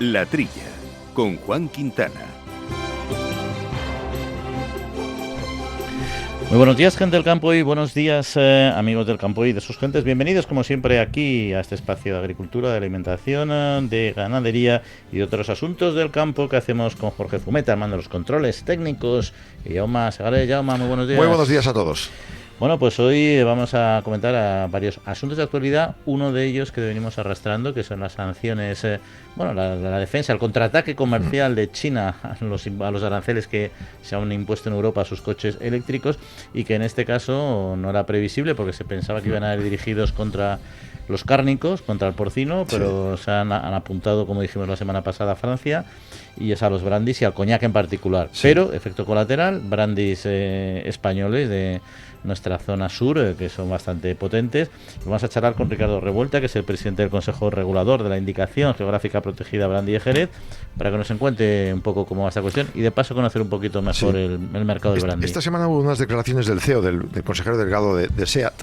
La Trilla, con Juan Quintana. Muy buenos días, gente del campo, y buenos días, amigos del campo y de sus gentes. Bienvenidos, como siempre, aquí a este espacio de agricultura, de alimentación, de ganadería y de otros asuntos del campo que hacemos con Jorge Zumeta, armando los controles técnicos. Y Jaume Segaré. Jaume, muy buenos días. Muy buenos días a todos. Bueno, pues hoy vamos a comentar a varios asuntos de actualidad. Uno de ellos que venimos arrastrando, que son las sanciones, la defensa, el contraataque comercial de China a los aranceles que se han impuesto en Europa a sus coches eléctricos, y que en este caso no era previsible porque se pensaba que iban a ir dirigidos contra los cárnicos, contra el porcino, pero sí, se han apuntado, como dijimos la semana pasada, a Francia, y es a los brandis y al coñac en particular. Sí. Pero, efecto colateral, brandis españoles de nuestra zona sur, que son bastante potentes. Vamos a charlar con Ricardo Revuelta, que es el presidente del Consejo Regulador de la Indicación Geográfica Protegida Brandy de Jerez, para que nos cuente un poco cómo va esta cuestión y de paso conocer un poquito mejor el mercado del brandy. Esta semana hubo unas declaraciones del CEO, del consejero delegado de SEAT,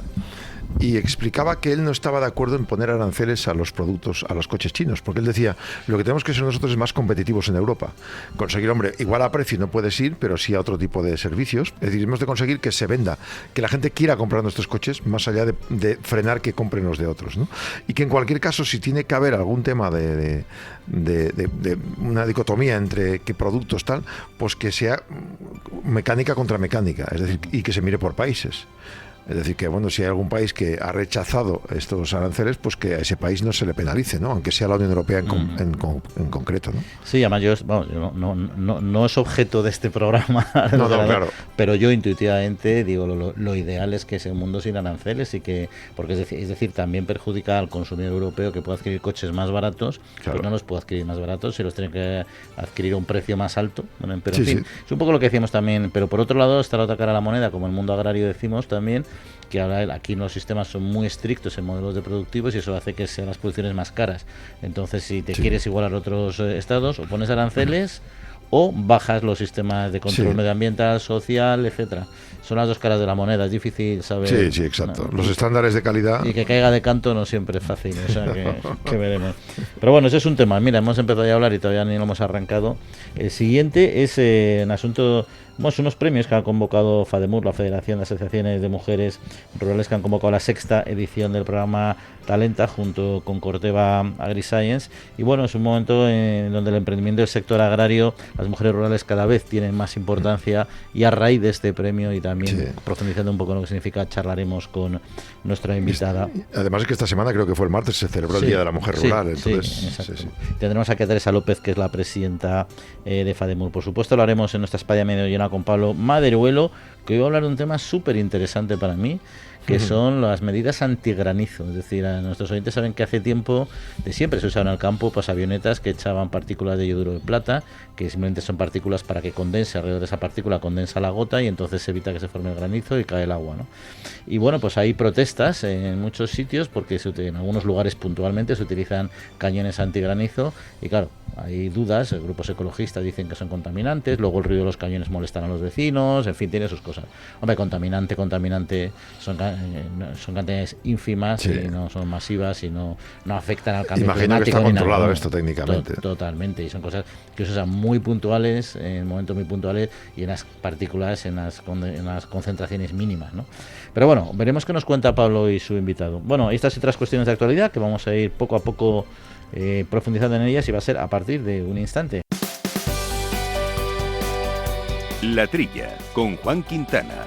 y explicaba que él no estaba de acuerdo en poner aranceles a los productos, a los coches chinos, porque él decía, lo que tenemos que ser nosotros es más competitivos en Europa. Conseguir, hombre, igual a precio no puedes ir, pero sí a otro tipo de servicios. Es decir, hemos de conseguir que se venda, que la gente quiera comprar nuestros coches, más allá de frenar que compren los de otros, ¿no? Y que en cualquier caso, si tiene que haber algún tema de una dicotomía entre qué productos tal, pues que sea mecánica contra mecánica, es decir, y que se mire por países. Es decir, que bueno, si hay algún país que ha rechazado estos aranceles, pues que a ese país no se le penalice, ¿no? Aunque sea la Unión Europea en concreto, ¿no? Sí, además no es objeto de este programa, no, claro. Pero yo intuitivamente digo, lo ideal es que sea un mundo sin aranceles, y que, porque es decir, también perjudica al consumidor europeo, que puede adquirir coches más baratos, claro. Pues no los puede adquirir más baratos, si los tiene que adquirir a un precio más alto. Bueno, pero sí, en fin, sí. Es un poco lo que decíamos también, pero por otro lado está la otra cara de la moneda, como el mundo agrario decimos también, que ahora aquí los sistemas son muy estrictos en modelos de productivos, y eso hace que sean las producciones más caras. Entonces, si te quieres igualar a otros estados, o pones aranceles o bajas los sistemas de control medioambiental, social, etcétera. Son las dos caras de la moneda, es difícil saber. Sí, exacto. Los estándares de calidad. Y que caiga de canto no siempre es fácil, o sea que veremos. Pero bueno, ese es un tema. Mira, hemos empezado ya a hablar y todavía ni lo hemos arrancado. El siguiente es un asunto, unos premios que ha convocado FADEMUR, la Federación de Asociaciones de Mujeres Rurales, que han convocado la 6ª edición del programa Talenta junto con Corteva AgriScience. Y bueno, es un momento en donde el emprendimiento del sector agrario, las mujeres rurales cada vez tienen más importancia, y a raíz de este premio y también profundizando un poco en lo que significa, charlaremos con nuestra invitada. Además es que esta semana, creo que fue el martes, se celebró el Día de la Mujer Rural. Entonces, tendremos aquí a Teresa López, que es la presidenta de FADEMUR. Por supuesto, lo haremos en nuestra España medio llena con Pablo Maderuelo, que hoy va a hablar de un tema súper interesante para mí, que son las medidas antigranizo. Es decir, a nuestros oyentes saben que hace tiempo, de siempre se usaban en el campo, pues avionetas que echaban partículas de yoduro de plata, que simplemente son partículas para que condense, alrededor de esa partícula condensa la gota, y entonces se evita que se forme el granizo y cae el agua, ¿no? Y bueno, pues hay protestas en muchos sitios, porque en algunos lugares puntualmente se utilizan cañones antigranizo, y claro, hay dudas, grupos ecologistas dicen que son contaminantes, luego el ruido de los cañones molestan a los vecinos, en fin, tiene sus cosas. Hombre, contaminante, son cantidades ínfimas, y no son masivas, y no afectan al cambio climático. Imagino que está controlado esto técnicamente. Totalmente, y son cosas que se usan muy puntuales, en momentos muy puntuales, y en las partículas, en las concentraciones mínimas, ¿no? Pero bueno, veremos qué nos cuenta Pablo y su invitado. Bueno, estas y otras cuestiones de actualidad que vamos a ir poco a poco profundizando en ellas, y va a ser a partir de un instante. La Trilla, con Juan Quintana.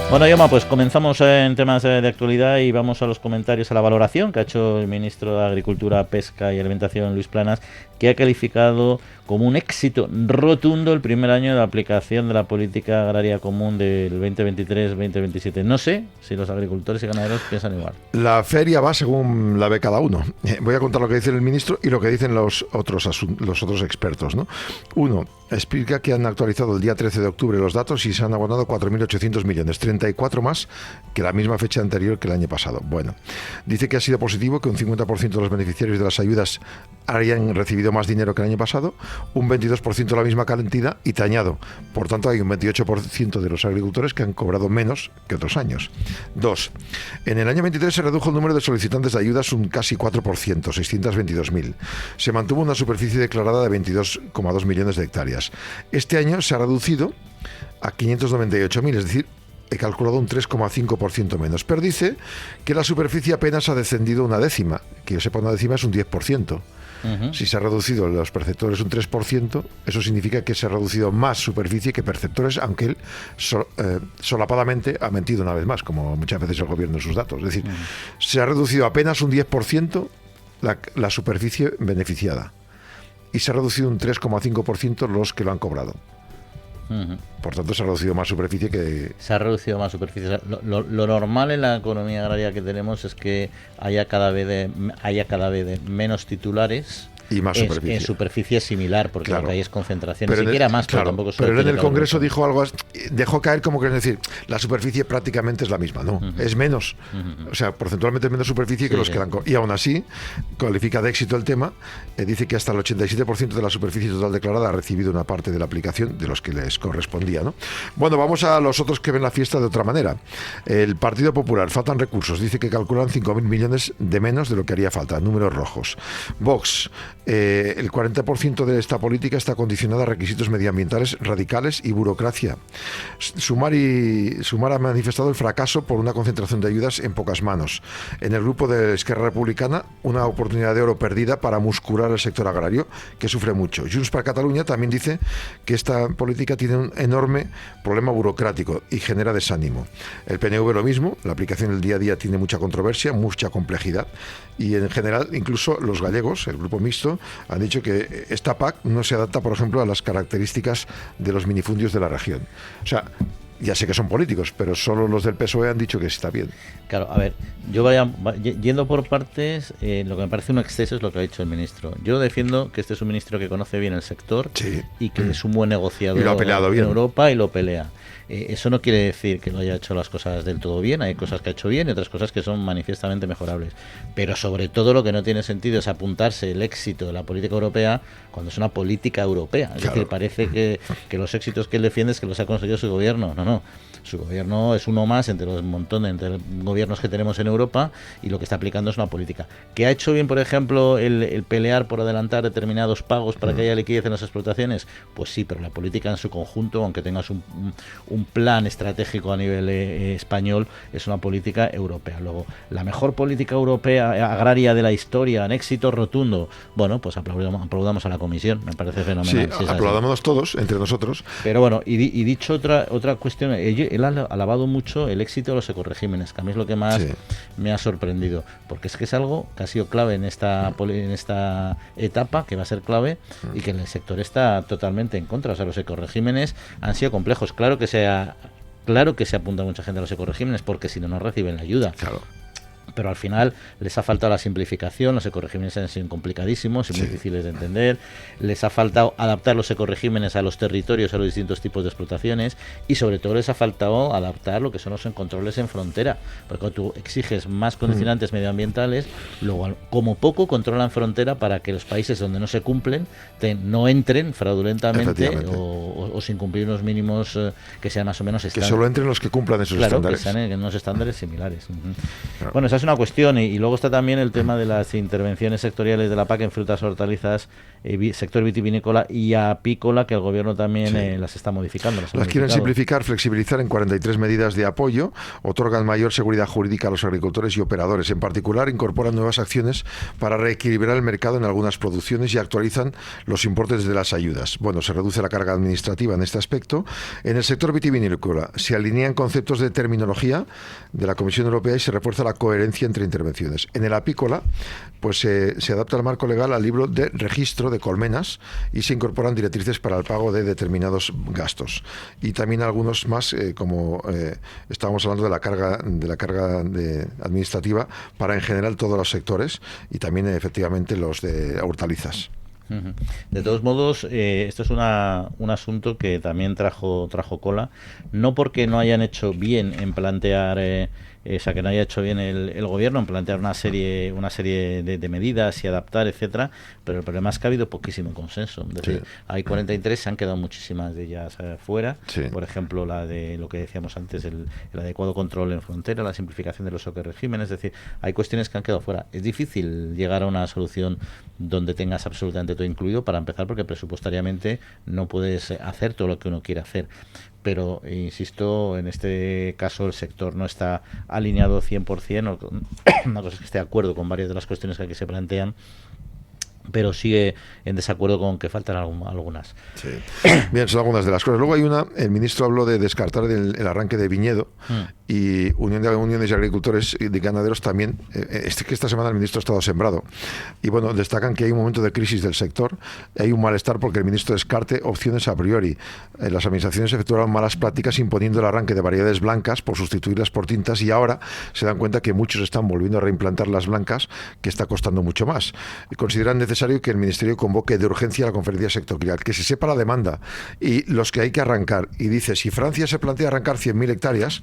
Bueno, Yoma, pues comenzamos en temas de actualidad y vamos a los comentarios, a la valoración que ha hecho el ministro de Agricultura, Pesca y Alimentación, Luis Planas, que ha calificado como un éxito rotundo el primer año de aplicación de la política agraria común del 2023-2027. No sé si los agricultores y ganaderos piensan igual. La feria va según la ve cada uno. Voy a contar lo que dice el ministro y lo que dicen los otros expertos, ¿no? Uno, explica que han actualizado el día 13 de octubre los datos y se han abonado 4.800 millones, 34 más que la misma fecha anterior que el año pasado. Bueno, dice que ha sido positivo que un 50% de los beneficiarios de las ayudas hayan recibido más dinero que el año pasado, un 22% la misma cantidad, y te añado, por tanto hay un 28% de los agricultores que han cobrado menos que otros años. 2. En el año 23 se redujo el número de solicitantes de ayudas un casi 4%, 622.000. Se mantuvo una superficie declarada de 22,2 millones de hectáreas. Este año se ha reducido a 598.000, es decir, he calculado un 3,5% menos. Pero dice que la superficie apenas ha descendido una décima. Que yo sepa, una décima es un 10%. Si se ha reducido los perceptores un 3%, eso significa que se ha reducido más superficie que perceptores, aunque él solapadamente ha mentido una vez más, como muchas veces el gobierno en sus datos. Es decir, se ha reducido apenas un 10% la superficie beneficiada y se ha reducido un 3,5% los que lo han cobrado. Por tanto, se ha reducido más superficie que... Se ha reducido más superficie. Lo normal en la economía agraria que tenemos es que haya cada vez de menos titulares y más superficie. En superficie similar, porque claro. Lo que hay es concentración. Ni siquiera más, claro, pero tampoco... Pero en el Congreso dijo algo, dejó caer como que es decir, la superficie prácticamente es la misma, ¿no? Es menos, o sea, porcentualmente menos superficie que los que la han... Y aún así, califica de éxito el tema, dice que hasta el 87% de la superficie total declarada ha recibido una parte de la aplicación de los que les correspondía, ¿no? Bueno, vamos a los otros que ven la fiesta de otra manera. El Partido Popular, faltan recursos, dice que calculan 5.000 millones de menos de lo que haría falta, números rojos. Vox, el 40% de esta política está condicionada a requisitos medioambientales radicales y burocracia. Sumar ha manifestado el fracaso por una concentración de ayudas en pocas manos. En el grupo de Esquerra Republicana, una oportunidad de oro perdida para muscular el sector agrario, que sufre mucho. Junts per Catalunya también dice que esta política tiene un enorme problema burocrático y genera desánimo. El PNV lo mismo, la aplicación del día a día tiene mucha controversia, mucha complejidad, y en general incluso los gallegos, el grupo mixto, han dicho que esta PAC no se adapta, por ejemplo, a las características de los minifundios de la región. O sea, ya sé que son políticos, pero solo los del PSOE han dicho que está bien. Claro, a ver, yendo por partes, lo que me parece un exceso es lo que ha dicho el ministro. Yo defiendo que este es un ministro que conoce bien el sector, sí, y que es un buen negociador, y lo ha peleado bien en Europa, y lo pelea. Eso no quiere decir que no haya hecho las cosas del todo bien. Hay cosas que ha hecho bien y otras cosas que son manifiestamente mejorables. Pero sobre todo lo que no tiene sentido es apuntarse el éxito de la política europea cuando es una política europea. Es decir, parece que los éxitos que él defiende es que los ha conseguido su gobierno. No. Su gobierno es uno más entre los entre gobiernos que tenemos en Europa, y lo que está aplicando es una política. ¿Que ha hecho bien, por ejemplo, el pelear por adelantar determinados pagos para que haya liquidez en las explotaciones? Pues sí, pero la política en su conjunto, aunque tengas un plan estratégico a nivel español, es una política europea. Luego, la mejor política europea agraria de la historia, en éxito rotundo, bueno, pues aplaudamos a la Comisión, me parece fenomenal. Sí, aplaudamos todos, entre nosotros. Pero bueno, y dicho otra cuestión, él ha alabado mucho el éxito de los ecoregímenes, que a mí es lo que más me ha sorprendido, porque es que es algo que ha sido clave en esta etapa, que va a ser clave, y que el sector está totalmente en contra. O sea, los ecoregímenes han sido complejos. Claro que se apunta mucha gente a los ecoregímenes, porque si no, no reciben la ayuda. Claro. Pero al final les ha faltado la simplificación. Los ecoregímenes han sido complicadísimos y muy difíciles de entender. Les ha faltado adaptar los ecoregímenes a los territorios, a los distintos tipos de explotaciones, y sobre todo les ha faltado adaptar lo que son los controles en frontera, porque cuando tú exiges más condicionantes medioambientales, luego como poco controlan frontera para que los países donde no se cumplen no entren fraudulentamente o sin cumplir unos mínimos que sean más o menos estándares. Que solo entren los que cumplan esos estándares. Que sean en unos estándares similares. Claro. Bueno, esa es una cuestión, y luego está también el tema de las intervenciones sectoriales de la PAC en frutas, hortalizas, sector vitivinícola y apícola, que el gobierno también las está modificando. Las quieren simplificar, flexibilizar en 43 medidas de apoyo, otorgan mayor seguridad jurídica a los agricultores y operadores. En particular, incorporan nuevas acciones para reequilibrar el mercado en algunas producciones y actualizan los importes de las ayudas. Bueno, se reduce la carga administrativa en este aspecto. En el sector vitivinícola se alinean conceptos de terminología de la Comisión Europea y se refuerza la coherencia entre intervenciones. En el apícola, pues se adapta el marco legal al libro de registro de colmenas y se incorporan directrices para el pago de determinados gastos. Y también algunos más, como estábamos hablando de la carga administrativa para en general todos los sectores, y también efectivamente los de hortalizas. Ujú. De todos modos, esto es un asunto que también trajo cola, no porque no hayan hecho bien en plantear, o sea, que no haya hecho bien el gobierno en plantear una serie de medidas y adaptar, etcétera, pero el problema es que ha habido poquísimo consenso. Es decir, Sí. hay 43, se han quedado muchísimas de ellas fuera. Sí. Por ejemplo, la de lo que decíamos antes, el adecuado control en frontera, la simplificación de los regímenes, es decir, hay cuestiones que han quedado fuera. Es difícil llegar a una solución donde tengas absolutamente todo incluido, para empezar, porque presupuestariamente no puedes hacer todo lo que uno quiere hacer. Pero, insisto, en este caso el sector no está alineado 100%. Una cosa es que esté de acuerdo con varias de las cuestiones que aquí se plantean, pero sigue en desacuerdo con que faltan algunas. Sí. Bien, son algunas de las cosas. Luego hay el ministro habló de descartar el arranque de viñedo y uniones de agricultores y de ganaderos también. Que esta semana el ministro ha estado sembrado. Y bueno, destacan que hay un momento de crisis del sector, hay un malestar porque el ministro descarte opciones a priori. Las administraciones efectuaron malas prácticas imponiendo el arranque de variedades blancas por sustituirlas por tintas y ahora se dan cuenta que muchos están volviendo a reimplantar las blancas, que está costando mucho más. Y consideran necesario que el Ministerio convoque de urgencia la conferencia sectorial, que se sepa la demanda y los que hay que arrancar. Y dice, si Francia se plantea arrancar 100.000 hectáreas,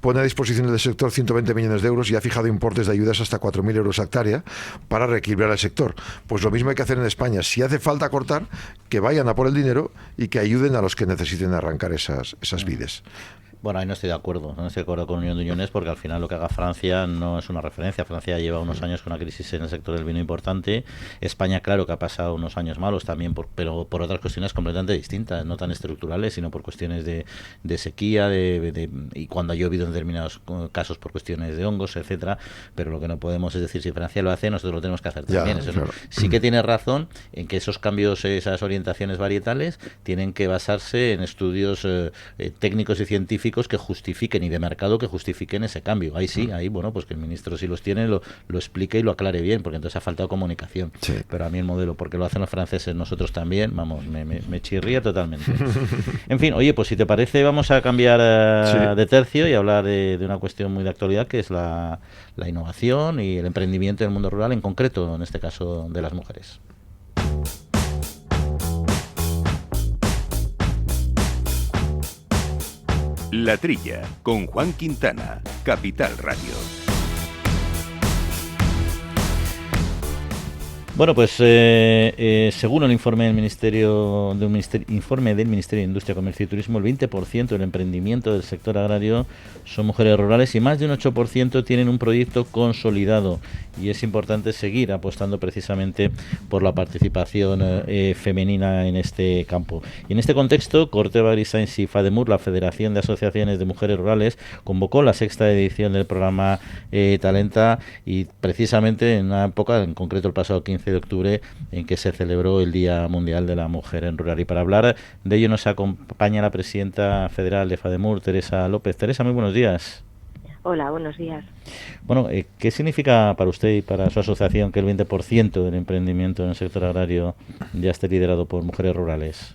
pone a disposición del sector 120 millones de euros y ha fijado importes de ayudas hasta 4.000 euros hectárea para reequilibrar el sector. Pues lo mismo hay que hacer en España. Si hace falta cortar, que vayan a por el dinero y que ayuden a los que necesiten arrancar esas vides. Bueno, ahí no estoy de acuerdo. No estoy de acuerdo con Unión de Uniones, porque al final lo que haga Francia no es una referencia. Francia lleva unos años con una crisis en el sector del vino importante. España, claro que ha pasado unos años malos también, pero por otras cuestiones completamente distintas, no tan estructurales, sino por cuestiones de sequía, y cuando ha llovido en determinados casos por cuestiones de hongos, etcétera. Pero lo que no podemos es decir, si Francia lo hace, nosotros lo tenemos que hacer también. Ya, claro. Sí que tienes razón en que esos cambios, esas orientaciones varietales, tienen que basarse en estudios técnicos y científicos que justifiquen, y de mercado, que justifiquen ese cambio. Ahí sí, ahí, bueno, pues que el ministro, si los tiene, lo explique y lo aclare bien, porque entonces ha faltado comunicación. Sí. Pero a mí el modelo, porque lo hacen los franceses, nosotros también, vamos, me chirría totalmente. En fin, oye, pues si te parece, vamos a cambiar de tercio y hablar de una cuestión muy de actualidad, que es la innovación y el emprendimiento en el mundo rural, en concreto, en este caso, de las mujeres. La Trilla, con Juan Quintana, Capital Radio. Bueno, pues según el informe del Ministerio de Industria, Comercio y Turismo, el 20% del emprendimiento del sector agrario son mujeres rurales y más de un 8% tienen un proyecto consolidado, y es importante seguir apostando precisamente por la participación femenina en este campo. Y en este contexto, Corteva Agriscience y FADEMUR, la Federación de Asociaciones de Mujeres Rurales, convocó la 6ª edición del programa Talenta, y precisamente en una época, en concreto el pasado 15 de octubre, en que se celebró el Día Mundial de la Mujer en Rural. Y para hablar de ello nos acompaña la presidenta federal de FADEMUR, Teresa López. Teresa, muy buenos días. Hola, buenos días. Bueno, ¿qué significa para usted y para su asociación que el 20% del emprendimiento en el sector agrario ya esté liderado por mujeres rurales?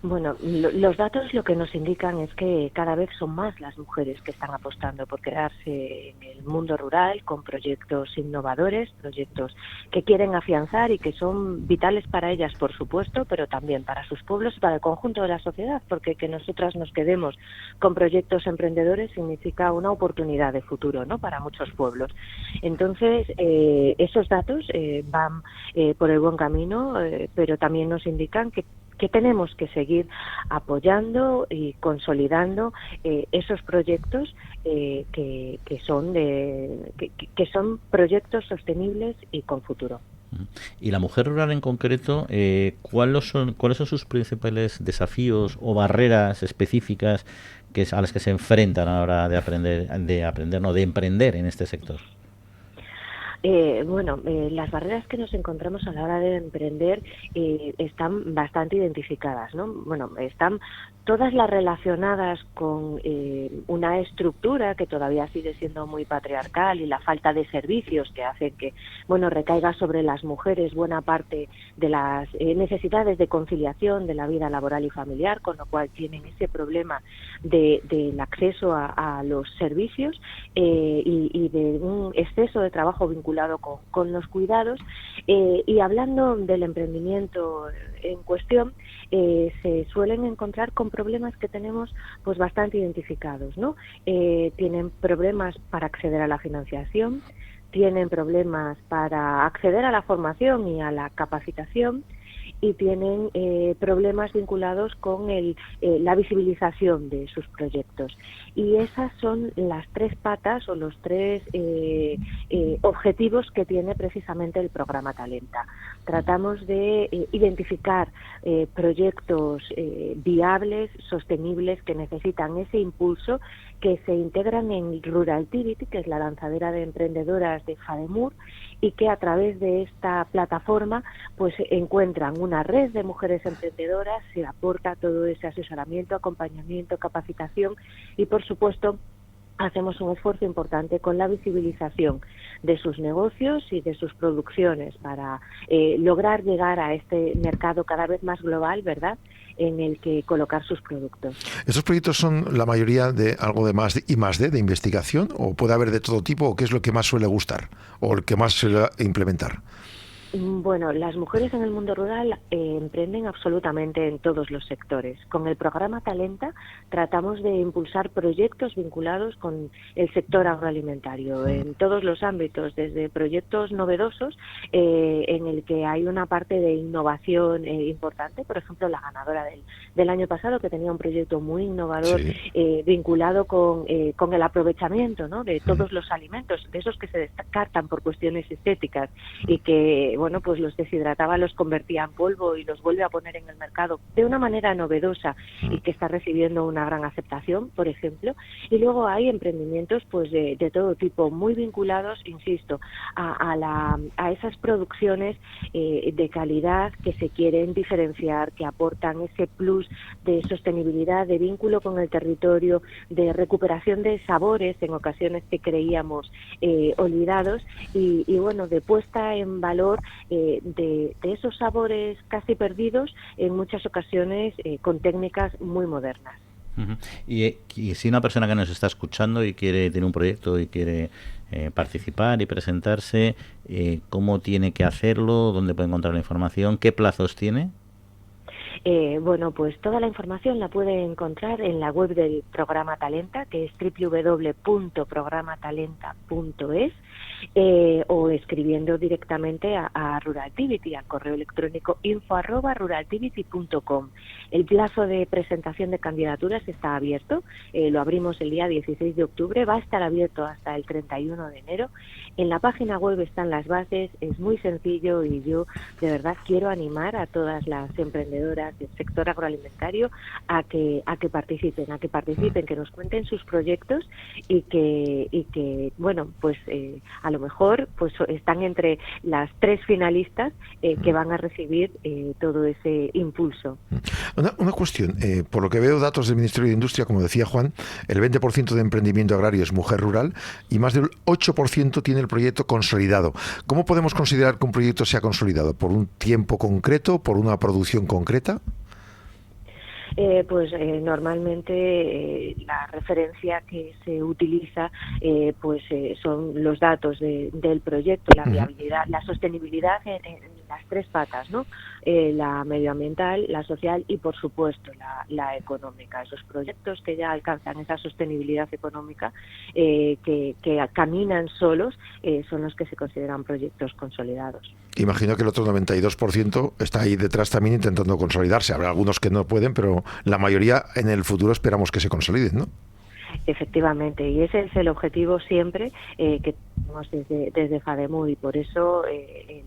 Bueno, los datos lo que nos indican es que cada vez son más las mujeres que están apostando por quedarse en el mundo rural con proyectos innovadores, proyectos que quieren afianzar y que son vitales para ellas, por supuesto, pero también para sus pueblos y para el conjunto de la sociedad, porque que nosotras nos quedemos con proyectos emprendedores significa una oportunidad de futuro, ¿no?, para muchos pueblos. Entonces, esos datos van por el buen camino, pero también nos indican que tenemos que seguir apoyando y consolidando esos proyectos que son proyectos sostenibles y con futuro. Y la mujer rural en concreto, ¿cuáles son sus principales desafíos o barreras específicas a las que se enfrentan a la hora de emprender en este sector? Las barreras que nos encontramos a la hora de emprender están bastante identificadas, ¿no? Bueno, están todas las relacionadas con una estructura que todavía sigue siendo muy patriarcal y la falta de servicios que hacen que, recaiga sobre las mujeres buena parte de las necesidades de conciliación de la vida laboral y familiar, con lo cual tienen ese problema del acceso a los servicios y de un exceso de trabajo vinculado vinculado con los cuidados. Y hablando del emprendimiento en cuestión, se suelen encontrar con problemas que tenemos pues bastante identificados, ¿no? Tienen problemas para acceder a la financiación, tienen problemas para acceder a la formación y a la capacitación, y tienen problemas vinculados con la visibilización de sus proyectos. Y esas son las tres patas o los tres objetivos que tiene precisamente el programa Talenta. Tratamos de identificar proyectos viables, sostenibles, que necesitan ese impulso, que se integran en Ruraltivity, que es la lanzadera de emprendedoras de FADEMUR, y que a través de esta plataforma pues encuentran una red de mujeres emprendedoras, se aporta todo ese asesoramiento, acompañamiento, capacitación, y por supuesto hacemos un esfuerzo importante con la visibilización de sus negocios y de sus producciones para lograr llegar a este mercado cada vez más global, ¿verdad?, en el que colocar sus productos. ¿Estos proyectos son la mayoría de algo de más I más D, de investigación, o puede haber de todo tipo, o qué es lo que más suele gustar o el que más suele implementar? Bueno, las mujeres en el mundo rural emprenden absolutamente en todos los sectores. Con el programa Talenta tratamos de impulsar proyectos vinculados con el sector agroalimentario en todos los ámbitos, desde proyectos novedosos en el que hay una parte de innovación importante, por ejemplo la ganadora del año pasado, que tenía un proyecto muy innovador, sí, vinculado con el aprovechamiento, ¿no?, de todos los alimentos, de esos que se descartan por cuestiones estéticas y que bueno, pues los deshidrataba, los convertía en polvo y los vuelve a poner en el mercado de una manera novedosa y que está recibiendo una gran aceptación, por ejemplo. Y luego hay emprendimientos pues de todo tipo, muy vinculados, insisto, a esas producciones de calidad que se quieren diferenciar, que aportan ese plus de sostenibilidad, de vínculo con el territorio, de recuperación de sabores en ocasiones que creíamos olvidados, y bueno, de puesta en valor de esos sabores casi perdidos, en muchas ocasiones con técnicas muy modernas. Uh-huh. Y si una persona que nos está escuchando y tiene un proyecto y quiere participar y presentarse, ¿cómo tiene que hacerlo? ¿Dónde puede encontrar la información? ¿Qué plazos tiene? Bueno, pues toda la información la puede encontrar en la web del programa Talenta, que es www.programatalenta.es, o escribiendo directamente a Ruraltivity, al correo electrónico info@ruraltivity.com. El plazo de presentación de candidaturas está abierto, lo abrimos el día 16 de octubre, va a estar abierto hasta el 31 de enero. En la página web están las bases, es muy sencillo, y yo de verdad quiero animar a todas las emprendedoras del sector agroalimentario a que participen, que nos cuenten sus proyectos y que bueno, pues a lo mejor pues están entre las 3 finalistas que van a recibir todo ese impulso. Una cuestión, por lo que veo datos del Ministerio de Industria, como decía Juan, el 20% de emprendimiento agrario es mujer rural y más del 8% tiene el proyecto consolidado. ¿Cómo podemos considerar que un proyecto sea consolidado? ¿Por un tiempo concreto? ¿Por una producción concreta? Normalmente la referencia que se utiliza son los datos del proyecto, la viabilidad, la sostenibilidad en las 3 patas, ¿no? La medioambiental, la social y por supuesto la económica. Esos proyectos que ya alcanzan esa sostenibilidad económica, que caminan solos, son los que se consideran proyectos consolidados. Imagino que el otro 92% está ahí detrás también intentando consolidarse. Habrá algunos que no pueden, pero la mayoría en el futuro esperamos que se consoliden, ¿no? Efectivamente, y ese es el objetivo siempre que tenemos desde FADEMUR, y por eso el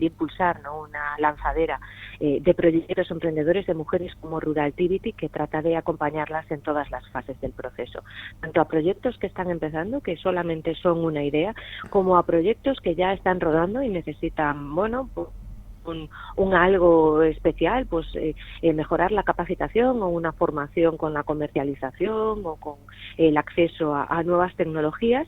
impulsar, ¿no?, una lanzadera de proyectos emprendedores de mujeres como Ruraltivity, que trata de acompañarlas en todas las fases del proceso, tanto a proyectos que están empezando, que solamente son una idea, como a proyectos que ya están rodando y necesitan, bueno, un algo especial, pues mejorar la capacitación o una formación con la comercialización o con el acceso a nuevas tecnologías,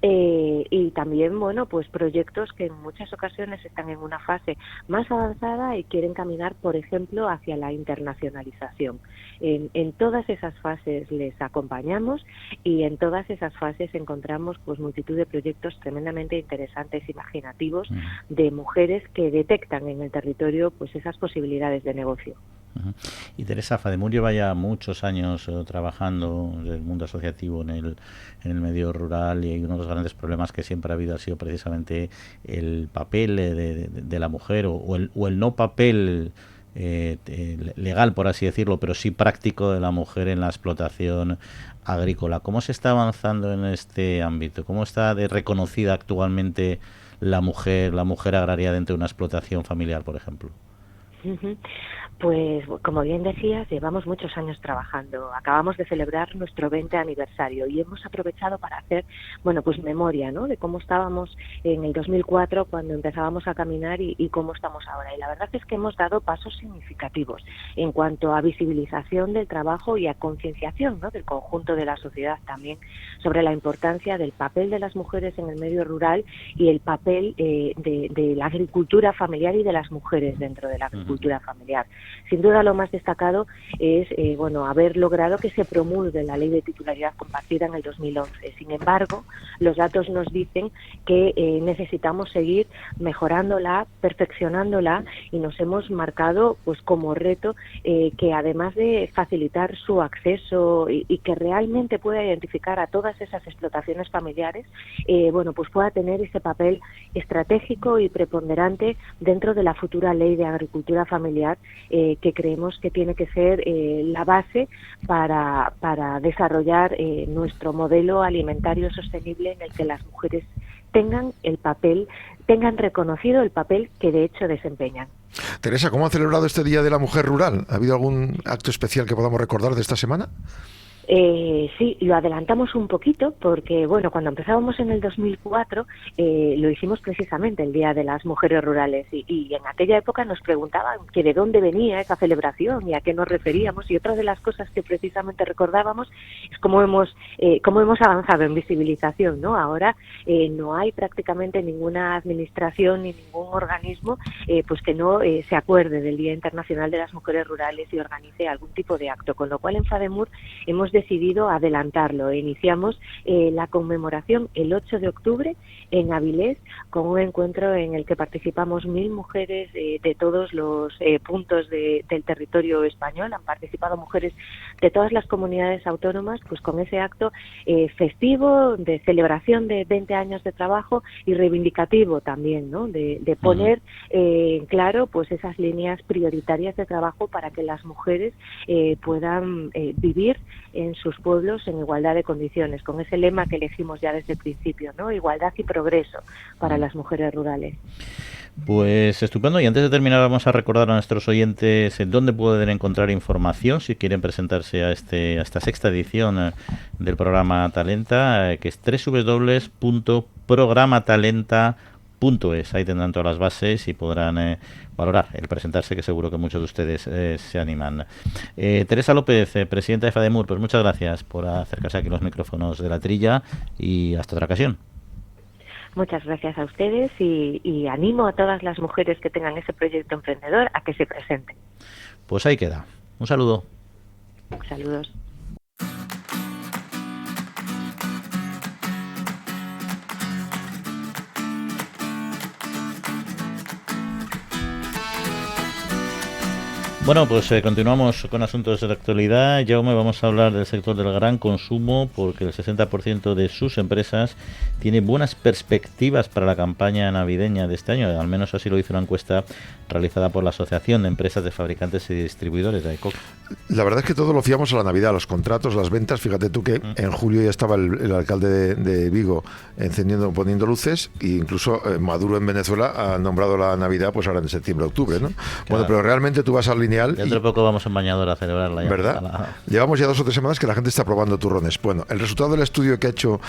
y también, bueno, pues proyectos que en muchas ocasiones están en una fase más avanzada y quieren caminar, por ejemplo, hacia la internacionalización. En todas esas fases les acompañamos y en todas esas fases encontramos pues multitud de proyectos tremendamente interesantes, imaginativos, de mujeres que detectan en el territorio pues esas posibilidades de negocio. Y Teresa, FADEMUR lleva ya muchos años trabajando en el mundo asociativo en el medio rural, y uno de los grandes problemas que siempre ha habido ha sido precisamente el papel de la mujer o el no papel legal, por así decirlo, pero sí práctico de la mujer en la explotación agrícola. ¿Cómo se está avanzando en este ámbito? ¿Cómo está reconocida actualmente la mujer agraria dentro de una explotación familiar, por ejemplo? Pues, como bien decías, llevamos muchos años trabajando. Acabamos de celebrar nuestro 20 aniversario y hemos aprovechado para hacer, bueno, pues memoria, ¿no?, de cómo estábamos en el 2004 cuando empezábamos a caminar y cómo estamos ahora. Y la verdad es que hemos dado pasos significativos en cuanto a visibilización del trabajo y a concienciación, ¿no?, del conjunto de la sociedad también sobre la importancia del papel de las mujeres en el medio rural y el papel de la agricultura familiar y de las mujeres dentro de la agricultura familiar. Sin duda lo más destacado es haber logrado que se promulgue la Ley de Titularidad Compartida en el 2011. Sin embargo, los datos nos dicen que necesitamos seguir mejorándola, perfeccionándola, y nos hemos marcado pues como reto que además de facilitar su acceso y que realmente pueda identificar a todas esas explotaciones familiares, pues pueda tener ese papel estratégico y preponderante dentro de la futura Ley de Agricultura Familiar, que creemos que tiene que ser la base para desarrollar nuestro modelo alimentario sostenible, en el que las mujeres tengan reconocido el papel que de hecho desempeñan. Teresa, ¿cómo han celebrado este Día de la Mujer Rural? ¿Ha habido algún acto especial que podamos recordar de esta semana? Sí, lo adelantamos un poquito porque, cuando empezábamos en el 2004 lo hicimos precisamente el Día de las Mujeres Rurales y en aquella época nos preguntaban que de dónde venía esa celebración y a qué nos referíamos, y otra de las cosas que precisamente recordábamos es cómo hemos avanzado en visibilización, ¿no? Ahora no hay prácticamente ninguna administración ni ningún organismo pues que no se acuerde del Día Internacional de las Mujeres Rurales y organice algún tipo de acto, con lo cual en FADEMUR hemos decidido adelantarlo. Iniciamos la conmemoración el 8 de octubre en Avilés, con un encuentro en el que participamos 1000 mujeres de todos los puntos del territorio español. Han participado mujeres de todas las comunidades autónomas, pues con ese acto festivo de celebración de 20 años de trabajo y reivindicativo también, ¿no?, de poner en claro pues esas líneas prioritarias de trabajo para que las mujeres puedan vivir en sus pueblos en igualdad de condiciones, con ese lema que elegimos ya desde el principio, ¿no?, igualdad y progreso para las mujeres rurales. Pues estupendo, y antes de terminar vamos a recordar a nuestros oyentes en dónde pueden encontrar información si quieren presentarse a esta sexta edición del programa Talenta, que es www.programatalenta.es. Ahí tendrán todas las bases y podrán valorar el presentarse, que seguro que muchos de ustedes se animan. Teresa López, presidenta de FADEMUR, pues muchas gracias por acercarse aquí a los micrófonos de La Trilla y hasta otra ocasión. Muchas gracias a ustedes y animo a todas las mujeres que tengan ese proyecto emprendedor a que se presenten. Pues ahí queda. Un saludo. Saludos. Bueno, pues continuamos con asuntos de la actualidad. Jaume, vamos a hablar del sector del gran consumo, porque el 60% de sus empresas tiene buenas perspectivas para la campaña navideña de este año. Al menos así lo hizo una encuesta realizada por la Asociación de Empresas de Fabricantes y Distribuidores de AECOC. La verdad es que todo lo fiamos a la Navidad, a los contratos, las ventas. Fíjate tú que en julio ya estaba el alcalde de Vigo poniendo luces, e incluso Maduro en Venezuela ha nombrado la Navidad pues ahora en septiembre, octubre, ¿no? Claro. Bueno, pero realmente tú vas a la línea genial. Dentro de poco vamos en bañador a celebrarla ya. ¿Verdad? Llevamos ya 2 o 3 semanas que la gente está probando turrones. Bueno, el resultado del estudio que ha hecho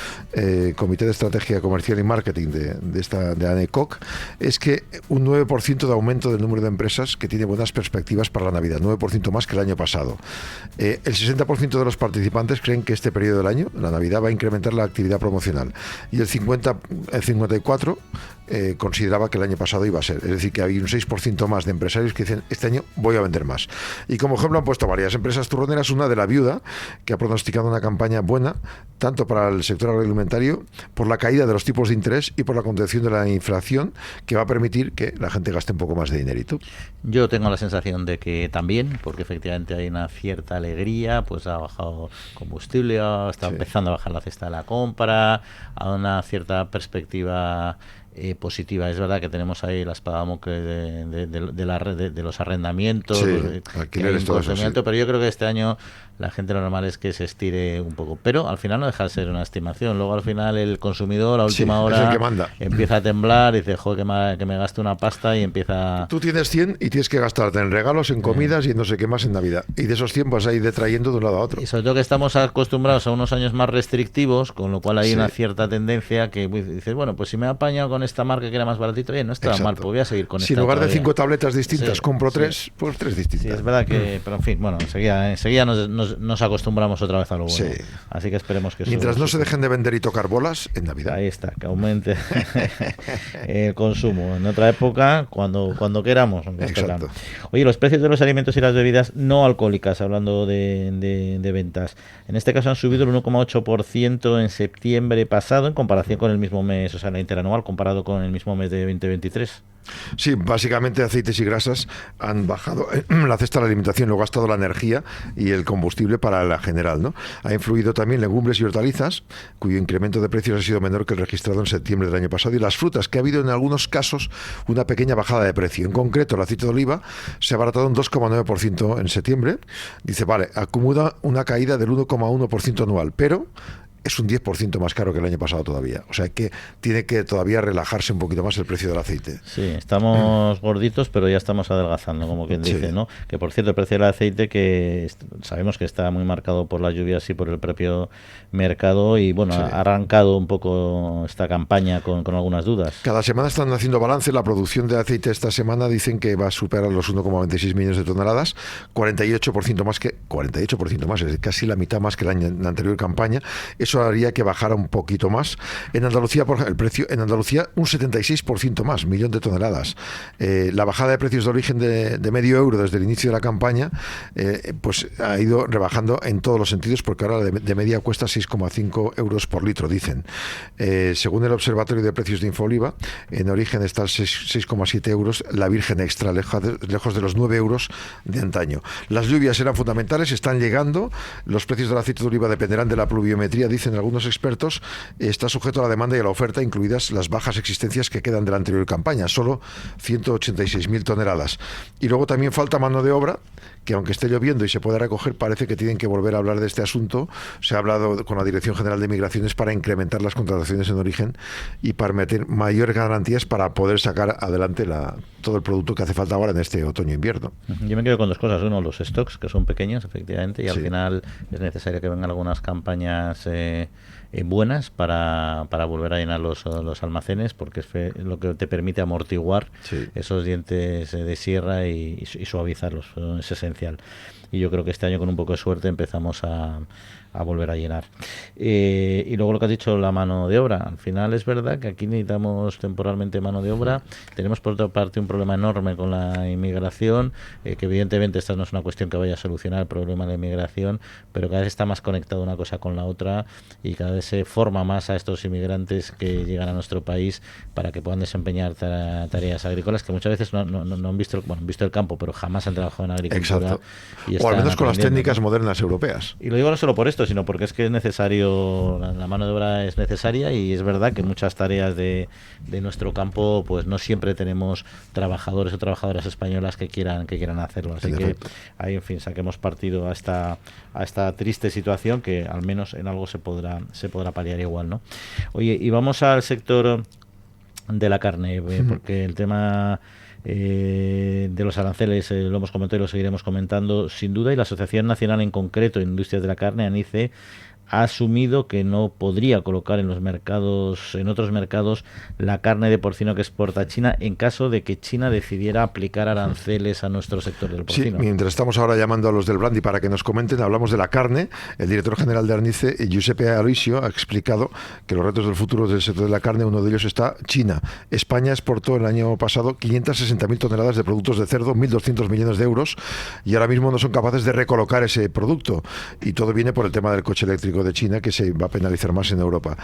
Comité de Estrategia Comercial y Marketing de ANECOC es que un 9% de aumento del número de empresas que tiene buenas perspectivas para la Navidad, 9% más que el año pasado. El 60% de los participantes creen que este periodo del año, la Navidad, va a incrementar la actividad promocional y el 54% consideraba que el año pasado iba a ser. Es decir, que hay un 6% más de empresarios que dicen este año voy a vender más. Y como ejemplo han puesto varias empresas turroneras, una de La Viuda, que ha pronosticado una campaña buena, tanto para el sector agroalimentario, por la caída de los tipos de interés y por la contención de la inflación, que va a permitir que la gente gaste un poco más de dinerito. Yo tengo la sensación de que también, porque efectivamente hay una cierta alegría, pues ha bajado combustible, está empezando a bajar la cesta de la compra, a una cierta perspectiva positiva. Es verdad que tenemos ahí la espada de Damocles de los arrendamientos, alquileres, todo eso, pero yo creo que este año la gente lo normal es que se estire un poco, pero al final no deja de ser una estimación. Luego al final el consumidor a última hora empieza a temblar y dice, joder, que me gaste una pasta, y empieza... Tú tienes 100 y tienes que gastarte en regalos, en comidas y en no sé qué más en Navidad, y de esos 100 vas a ir detrayendo de un lado a otro. Y sobre todo que estamos acostumbrados a unos años más restrictivos, con lo cual hay una cierta tendencia que dices, bueno, pues si me he apañado con esta marca que era más baratito, no estaba mal, pues voy a seguir con esta. Si en lugar todavía de 5 tabletas distintas compro 3, pues 3 distintas. Sí, es verdad que, pero en fin, bueno, enseguida nos acostumbramos otra vez a lo bueno. Así que esperemos que eso... Mientras no se dejen de vender y tocar bolas, en Navidad. Ahí está, que aumente el consumo. En otra época, cuando queramos. Exacto. Oye, los precios de los alimentos y las bebidas no alcohólicas, hablando de ventas, en este caso han subido el 1,8% en septiembre pasado en comparación con el mismo mes, o sea, la interanual comparado con el mismo mes de 2023. Sí, básicamente aceites y grasas han bajado la cesta de la alimentación, luego ha estado la energía y el combustible para la general, ¿no? Ha influido también legumbres y hortalizas, cuyo incremento de precios ha sido menor que el registrado en septiembre del año pasado, y las frutas, que ha habido en algunos casos una pequeña bajada de precio. En concreto, el aceite de oliva se ha abaratado un 2,9% en septiembre. Dice, vale, acumula una caída del 1,1% anual, pero es un 10% más caro que el año pasado todavía. O sea que tiene que todavía relajarse un poquito más el precio del aceite. Sí, estamos gorditos, pero ya estamos adelgazando, como quien dice, ¿no? Que por cierto, el precio del aceite, que sabemos que está muy marcado por las lluvias y por el propio mercado, y bueno, ha arrancado un poco esta campaña con algunas dudas. Cada semana están haciendo balance. La producción de aceite esta semana dicen que va a superar los 1,26 millones de toneladas, 48% más, es casi la mitad más que la anterior campaña. Eso haría que bajara un poquito más. En Andalucía, por ejemplo, el precio en Andalucía un 76% más, 1.000.000 de toneladas. La bajada de precios de origen de medio euro desde el inicio de la campaña, pues ha ido rebajando en todos los sentidos, porque ahora de media cuesta 6,5 euros por litro, dicen. Según el Observatorio de Precios de Infoliva, en origen está 6,7 euros la Virgen Extra, lejos de los 9 euros de antaño. Las lluvias eran fundamentales, están llegando. Los precios del aceite de oliva dependerán de la pluviometría, dicen algunos expertos. Está sujeto a la demanda y a la oferta, incluidas las bajas existencias que quedan de la anterior campaña, solo 186.000 toneladas. Y luego también falta mano de obra, que aunque esté lloviendo y se pueda recoger, parece que tienen que volver a hablar de este asunto. Se ha hablado con la Dirección General de Migraciones para incrementar las contrataciones en origen y para meter mayores garantías para poder sacar adelante todo el producto que hace falta ahora en este otoño-invierno. Yo me quedo con dos cosas. Uno, los stocks, que son pequeños, efectivamente, y al final es necesario que vengan algunas campañas buenas para volver a llenar los almacenes, porque es lo que te permite amortiguar esos dientes de sierra y suavizarlos. Es esencial. Y yo creo que este año, con un poco de suerte, empezamos a volver a llenar. Y luego lo que has dicho, la mano de obra. Al final es verdad que aquí necesitamos temporalmente mano de obra. Tenemos por otra parte un problema enorme con la inmigración, que evidentemente esta no es una cuestión que vaya a solucionar el problema de la inmigración, pero cada vez está más conectada una cosa con la otra, y cada vez se forma más a estos inmigrantes que llegan a nuestro país para que puedan desempeñar tareas agrícolas que muchas veces no han visto, han visto el campo, pero jamás han trabajado en agricultura. Exacto. O al menos con las técnicas modernas europeas. Y lo digo no solo por esto, sino porque es que es necesario, la mano de obra es necesaria, y es verdad que muchas tareas de nuestro campo, pues no siempre tenemos trabajadores o trabajadoras españolas que quieran hacerlo. Así que ahí, en fin, saquemos partido a esta triste situación, que al menos en algo se podrá paliar igual, ¿no? Oye, y vamos al sector de la carne, porque el tema de los aranceles, lo hemos comentado y lo seguiremos comentando sin duda, y la Asociación Nacional en concreto de Industrias de la Carne, ANICE, ha asumido que no podría colocar en otros mercados la carne de porcino que exporta China en caso de que China decidiera aplicar aranceles a nuestro sector del porcino. Sí, mientras estamos ahora llamando a los del brandy para que nos comenten, hablamos de la carne. El director general de ANICE, Giuseppe Aloisio, ha explicado que los retos del futuro del sector de la carne, uno de ellos está China. España exportó el año pasado 560.000 toneladas de productos de cerdo, 1.200 millones de euros, y ahora mismo no son capaces de recolocar ese producto. Y todo viene por el tema del coche eléctrico de China, que se va a penalizar más en Europa.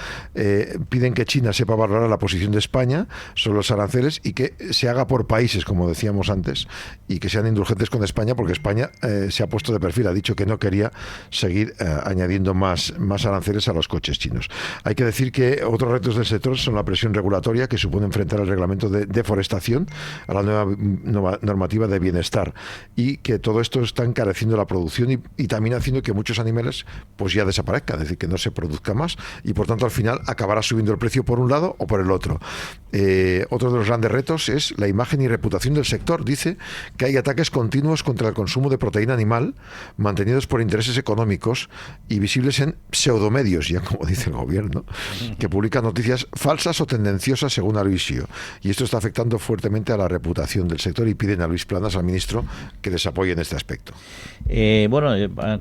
Piden que China sepa valorar la posición de España sobre los aranceles y que se haga por países, como decíamos antes, y que sean indulgentes con España, porque España se ha puesto de perfil, ha dicho que no quería seguir añadiendo más aranceles a los coches chinos. Hay que decir que otros retos del sector son la presión regulatoria que supone enfrentar el reglamento de deforestación a la nueva normativa de bienestar, y que todo esto está encareciendo la producción y también haciendo que muchos animales pues ya desaparezcan, es decir, que no se produzca más, y por tanto al final acabará subiendo el precio por un lado o por el otro. Otro de los grandes retos es la imagen y reputación del sector. Dice que hay ataques continuos contra el consumo de proteína animal mantenidos por intereses económicos y visibles en pseudomedios, ya como dice el gobierno, que publican noticias falsas o tendenciosas según Aloisio, y esto está afectando fuertemente a la reputación del sector, y piden a Luis Planas, al ministro, que les apoye en este aspecto.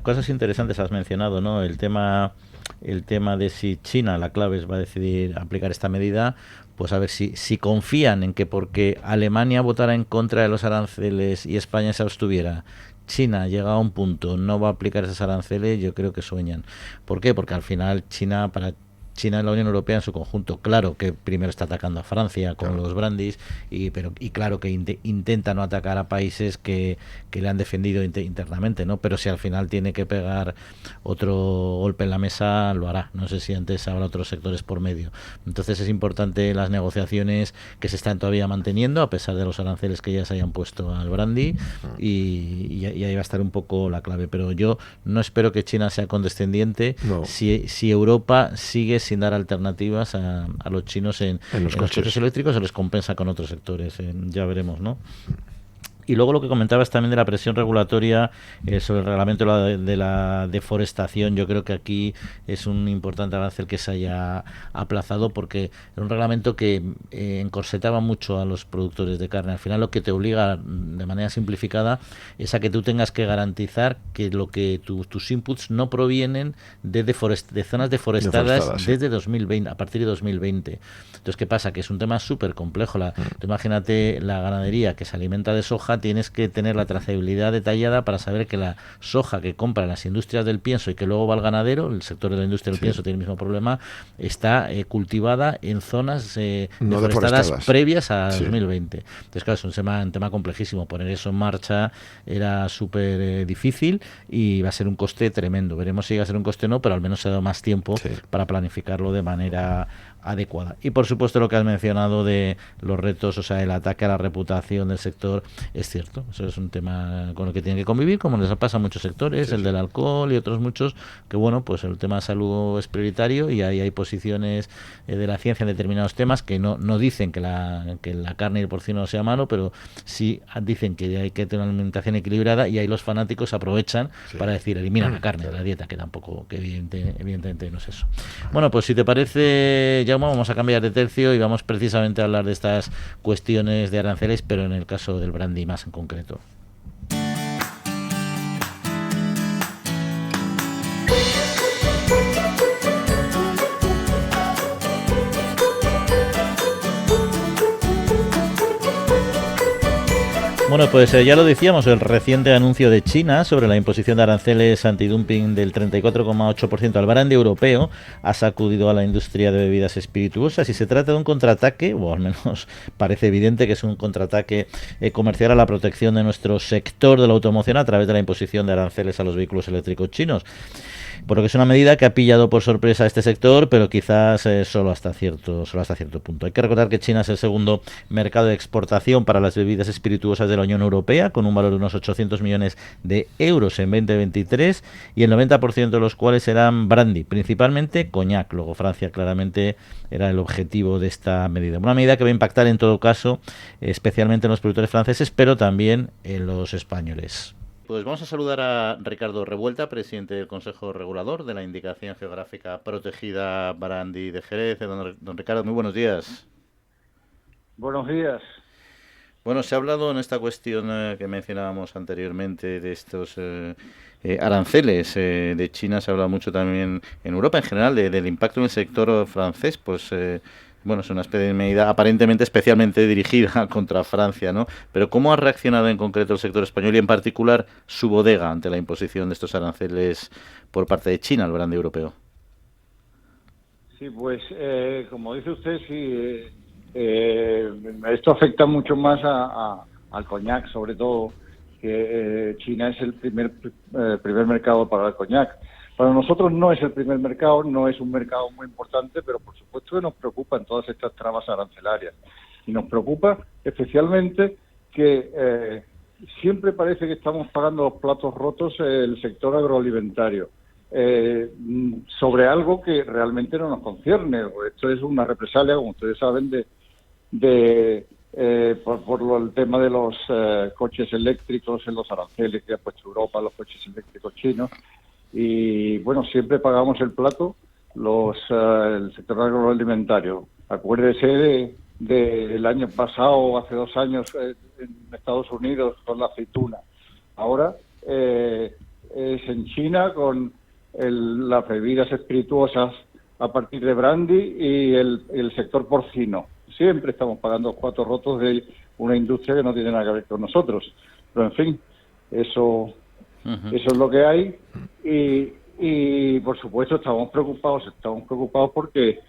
Cosas interesantes has mencionado, ¿no? El tema de si China, la clave, va a decidir aplicar esta medida. Pues a ver si confían en que porque Alemania votara en contra de los aranceles y España se abstuviera, China llega a un punto, no va a aplicar esos aranceles, yo creo que sueñan. ¿Por qué? Porque al final para China y la Unión Europea en su conjunto, claro que primero está atacando a Francia con los brandis, y claro que intenta no atacar a países que le han defendido internamente, ¿no? Pero si al final tiene que pegar otro golpe en la mesa, lo hará. No sé si antes habrá otros sectores por medio. Entonces es importante las negociaciones que se están todavía manteniendo, a pesar de los aranceles que ya se hayan puesto al brandy, y ahí va a estar un poco la clave. Pero yo no espero que China sea condescendiente si Europa sigue sin dar alternativas a los chinos en los coches eléctricos, se les compensa con otros sectores, ya veremos, ¿no? Y luego lo que comentabas también de la presión regulatoria sobre el reglamento de la deforestación, yo creo que aquí es un importante avance el que se haya aplazado, porque era un reglamento que encorsetaba mucho a los productores de carne. Al final lo que te obliga, de manera simplificada, es a que tú tengas que garantizar que tus inputs no provienen de zonas deforestadas desde 2020, a partir de 2020. Entonces, ¿qué pasa? Que es un tema súper complejo. Tú imagínate la ganadería que se alimenta de soja, tienes que tener la trazabilidad detallada para saber que la soja que compran las industrias del pienso y que luego va al ganadero, el sector de la industria del pienso tiene el mismo problema, está cultivada en zonas no deforestadas previas a 2020. Entonces, claro, es un tema complejísimo. Poner eso en marcha era súper difícil y va a ser un coste tremendo. Veremos si va a ser un coste o no, pero al menos se ha dado más tiempo para planificarlo de manera adecuada. Y por supuesto lo que has mencionado de los retos, o sea, el ataque a la reputación del sector, es cierto, eso es un tema con el que tienen que convivir, como les pasa a muchos sectores, el del alcohol y otros muchos, que bueno, pues el tema de salud es prioritario, y ahí hay posiciones de la ciencia en determinados temas que no dicen que la carne y el porcino sea malo, pero sí dicen que hay que tener una alimentación equilibrada, y ahí los fanáticos aprovechan para decir, elimina la carne de la dieta, que tampoco, que evidentemente no es eso. Bueno, pues si te parece, Jaume, vamos a cambiar de tercio y vamos precisamente a hablar de estas cuestiones de aranceles, pero en el caso del brandy más en concreto. Bueno, pues ya lo decíamos, el reciente anuncio de China sobre la imposición de aranceles antidumping del 34,8% al brandy europeo ha sacudido a la industria de bebidas espirituosas, y se trata de un contraataque, o al menos parece evidente que es un contraataque comercial a la protección de nuestro sector de la automoción a través de la imposición de aranceles a los vehículos eléctricos chinos. Por lo que es una medida que ha pillado por sorpresa a este sector, pero quizás solo hasta cierto punto. Hay que recordar que China es el segundo mercado de exportación para las bebidas espirituosas de la Unión Europea, con un valor de unos 800 millones de euros en 2023, y el 90% de los cuales eran brandy, principalmente coñac. Luego Francia claramente era el objetivo de esta medida. Una medida que va a impactar en todo caso, especialmente en los productores franceses, pero también en los españoles. Pues vamos a saludar a Ricardo Revuelta, presidente del Consejo Regulador de la Indicación Geográfica Protegida Brandy de Jerez. Don Ricardo, muy buenos días. Buenos días. Bueno, se ha hablado en esta cuestión que mencionábamos anteriormente de estos aranceles de China, se ha hablado mucho también en Europa en general del impacto en el sector francés, pues bueno, es una especie de medida aparentemente especialmente dirigida contra Francia, ¿no? Pero ¿cómo ha reaccionado en concreto el sector español y en particular su bodega ante la imposición de estos aranceles por parte de China al brandy europeo? Sí, pues como dice usted, sí, esto afecta mucho más al coñac, sobre todo, que China es el primer mercado para el coñac. Para nosotros no es el primer mercado, no es un mercado muy importante, pero por supuesto que nos preocupan todas estas trabas arancelarias. Y nos preocupa especialmente que siempre parece que estamos pagando los platos rotos el sector agroalimentario sobre algo que realmente no nos concierne. Esto es una represalia, como ustedes saben, por el tema de los coches eléctricos, en los aranceles que ha puesto Europa a los coches eléctricos chinos. Y bueno, siempre pagamos el plato el sector agroalimentario. Acuérdese del año pasado, hace 2 años, en Estados Unidos con la aceituna. Ahora es en China con las bebidas espirituosas a partir de brandy y el sector porcino. Siempre estamos pagando platos rotos de una industria que no tiene nada que ver con nosotros. Pero en fin, eso es lo que hay y por supuesto estamos preocupados porque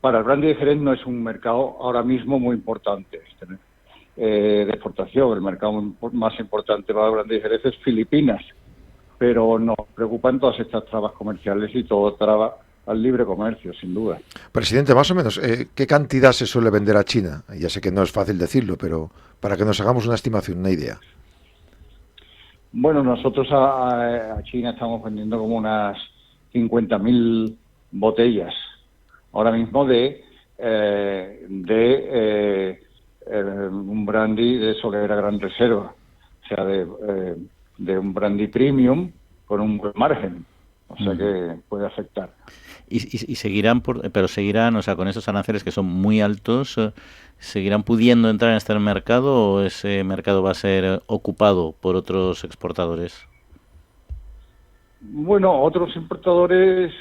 para el brandy de Jerez no es un mercado ahora mismo muy importante de exportación. El mercado más importante para el brandy de Jerez es Filipinas, pero nos preocupan todas estas trabas comerciales y todo traba al libre comercio, sin duda. Presidente, más o menos, ¿qué cantidad se suele vender a China? Ya sé que no es fácil decirlo, pero para que nos hagamos una estimación, una idea. Bueno, nosotros a China estamos vendiendo como unas 50.000 botellas ahora mismo de un brandy de Solera Gran Reserva, o sea, de un brandy premium con un buen margen, o sea que puede afectar. Y seguirán, seguirán, o sea, con esos aranceles que son muy altos, ¿seguirán pudiendo entrar en este mercado o ese mercado va a ser ocupado por otros exportadores? Bueno, otros importadores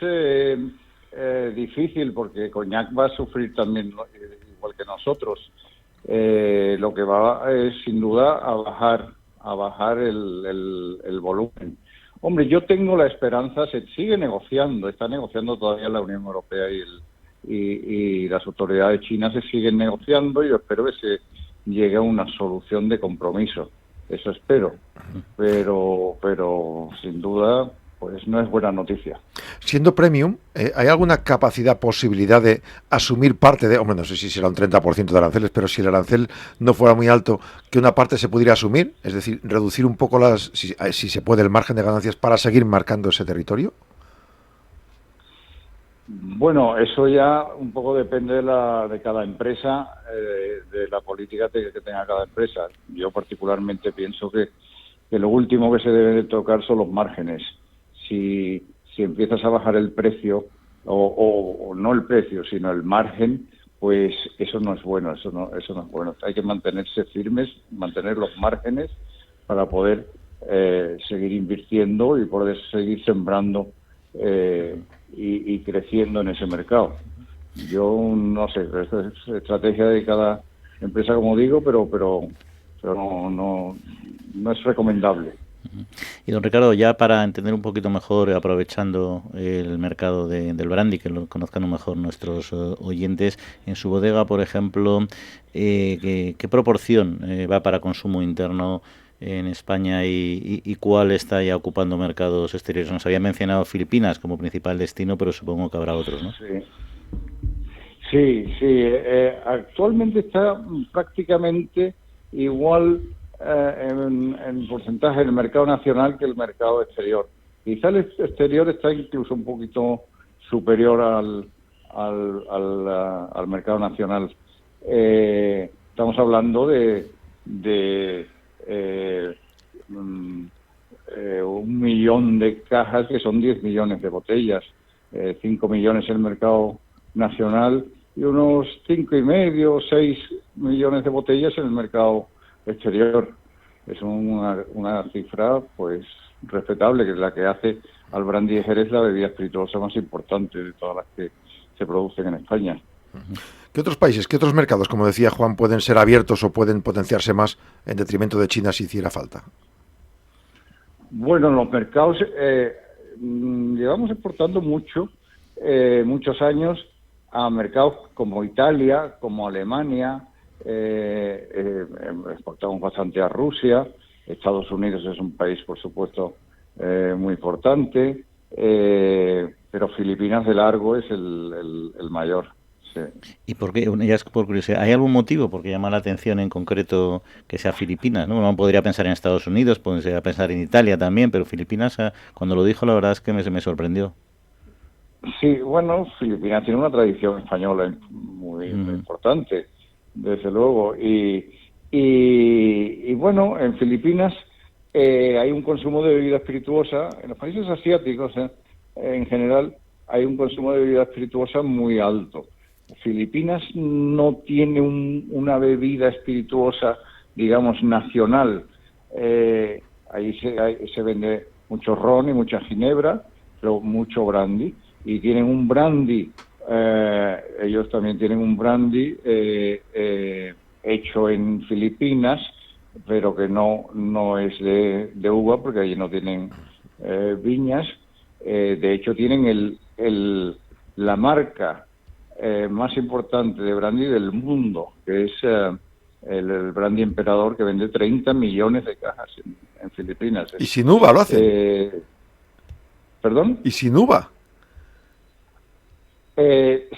difícil, porque Coñac va a sufrir también igual que nosotros. Lo que va es sin duda a bajar el volumen. Hombre, yo tengo la esperanza, se sigue negociando, está negociando todavía la Unión Europea y las autoridades chinas se siguen negociando y yo espero que se llegue a una solución de compromiso. Eso espero, pero sin duda pues no es buena noticia. Siendo premium, ¿hay alguna posibilidad de asumir parte de, hombre, no sé si será un 30% de aranceles, pero si el arancel no fuera muy alto, que una parte se pudiera asumir? Es decir, reducir un poco si se puede, el margen de ganancias para seguir marcando ese territorio. Bueno, eso ya un poco depende de cada empresa, de la política que tenga cada empresa. Yo particularmente pienso que lo último que se debe de tocar son los márgenes. Si empiezas a bajar el precio, o no el precio, sino el margen, pues eso no es bueno, eso no es bueno. Hay que mantenerse firmes, mantener los márgenes para poder seguir invirtiendo y poder seguir sembrando y creciendo en ese mercado. Yo no sé, esta es estrategia de cada empresa, como digo, pero no es recomendable. Y don Ricardo, ya para entender un poquito mejor, aprovechando el mercado del brandy, que lo conozcan mejor nuestros oyentes, en su bodega, por ejemplo, ¿qué proporción va para consumo interno en España y cuál está ya ocupando mercados exteriores. Nos había mencionado Filipinas como principal destino, pero supongo que habrá otros, ¿no? Sí, sí, sí. Actualmente está prácticamente igual en porcentaje el mercado nacional que el mercado exterior. Quizá el exterior está incluso un poquito superior al mercado nacional. Estamos hablando de 1 millón de cajas, que son 10 millones de botellas, 5 millones en el mercado nacional y unos 5,5 o 6 millones de botellas en el mercado exterior. Es una cifra pues respetable, que es la que hace al brandy de Jerez la bebida espirituosa más importante de todas las que se producen en España. ¿Qué otros países, qué otros mercados, como decía Juan, pueden ser abiertos o pueden potenciarse más en detrimento de China si hiciera falta? Bueno, los mercados llevamos exportando muchos años a mercados como Italia, como Alemania, exportamos bastante a Rusia, Estados Unidos es un país, por supuesto, muy importante, pero Filipinas de largo es el mayor. Sí. ¿Y por qué? Ya es por curiosidad, ¿hay algún motivo por qué llama la atención en concreto que sea Filipinas, ¿no? Uno podría pensar en Estados Unidos, podría pensar en Italia también, pero Filipinas, cuando lo dijo, la verdad es que me sorprendió. Sí, bueno, Filipinas tiene una tradición española muy importante, desde luego. Y bueno, en Filipinas hay un consumo de bebida espirituosa. En los países asiáticos, en general, hay un consumo de bebida espirituosa muy alto. Filipinas no tiene una bebida espirituosa, digamos, nacional. Ahí se vende mucho ron y mucha ginebra, pero mucho brandy. Y tienen un brandy, ellos también tienen un brandy hecho en Filipinas, pero que no es de uva, porque allí no tienen viñas. De hecho, tienen la marca más importante de brandy del mundo, que es el brandy Emperador, que vende 30 millones de cajas en Filipinas. ¿Y sin uva lo hacen? ¿Perdón? ¿Y sin uva?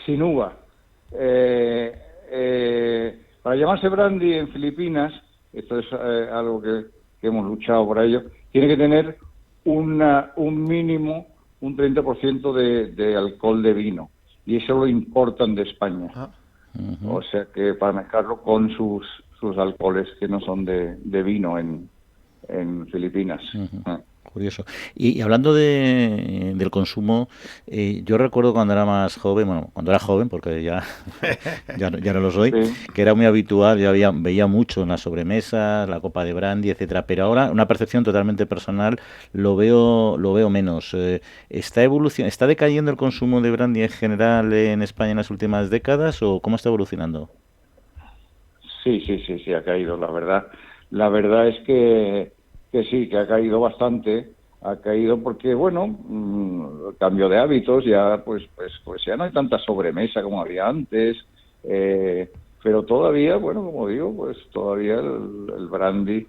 Sin uva. Para llamarse brandy en Filipinas, esto es algo que hemos luchado por ello, tiene que tener un mínimo, un 30% de alcohol de vino, y eso lo importan de España. O sea que para mezclarlo con sus alcoholes que no son de vino en Filipinas. Curioso. Y hablando del consumo, yo recuerdo cuando era más joven, bueno, cuando era joven, porque ya no lo soy, sí, que era muy habitual, veía mucho en las sobremesas, la copa de brandy, etcétera, pero ahora, una percepción totalmente personal, lo veo menos. ¿Está decayendo el consumo de brandy en general en España en las últimas décadas o cómo está evolucionando? Sí, ha caído, la verdad. La verdad es que sí, que ha caído bastante, porque, bueno, cambio de hábitos, ya pues ya no hay tanta sobremesa como había antes, pero todavía, bueno, como digo, pues todavía el brandy,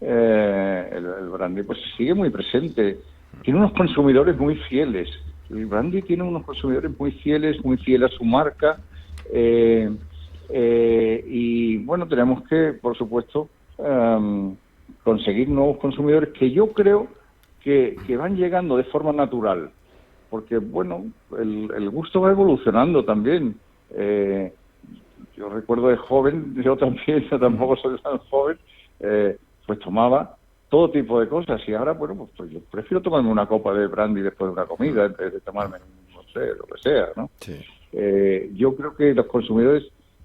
el brandy pues sigue muy presente, tiene unos consumidores muy fieles, el brandy tiene unos consumidores muy fieles a su marca, y bueno, tenemos que, por supuesto, conseguir nuevos consumidores que yo creo que van llegando de forma natural, porque bueno, el gusto va evolucionando también. Yo recuerdo de joven, yo tampoco soy tan joven, pues tomaba todo tipo de cosas, y ahora, bueno, pues yo prefiero tomarme una copa de brandy después de una comida en vez de tomarme, no sé, lo que sea, ¿no? Sí. Yo creo que los consumidores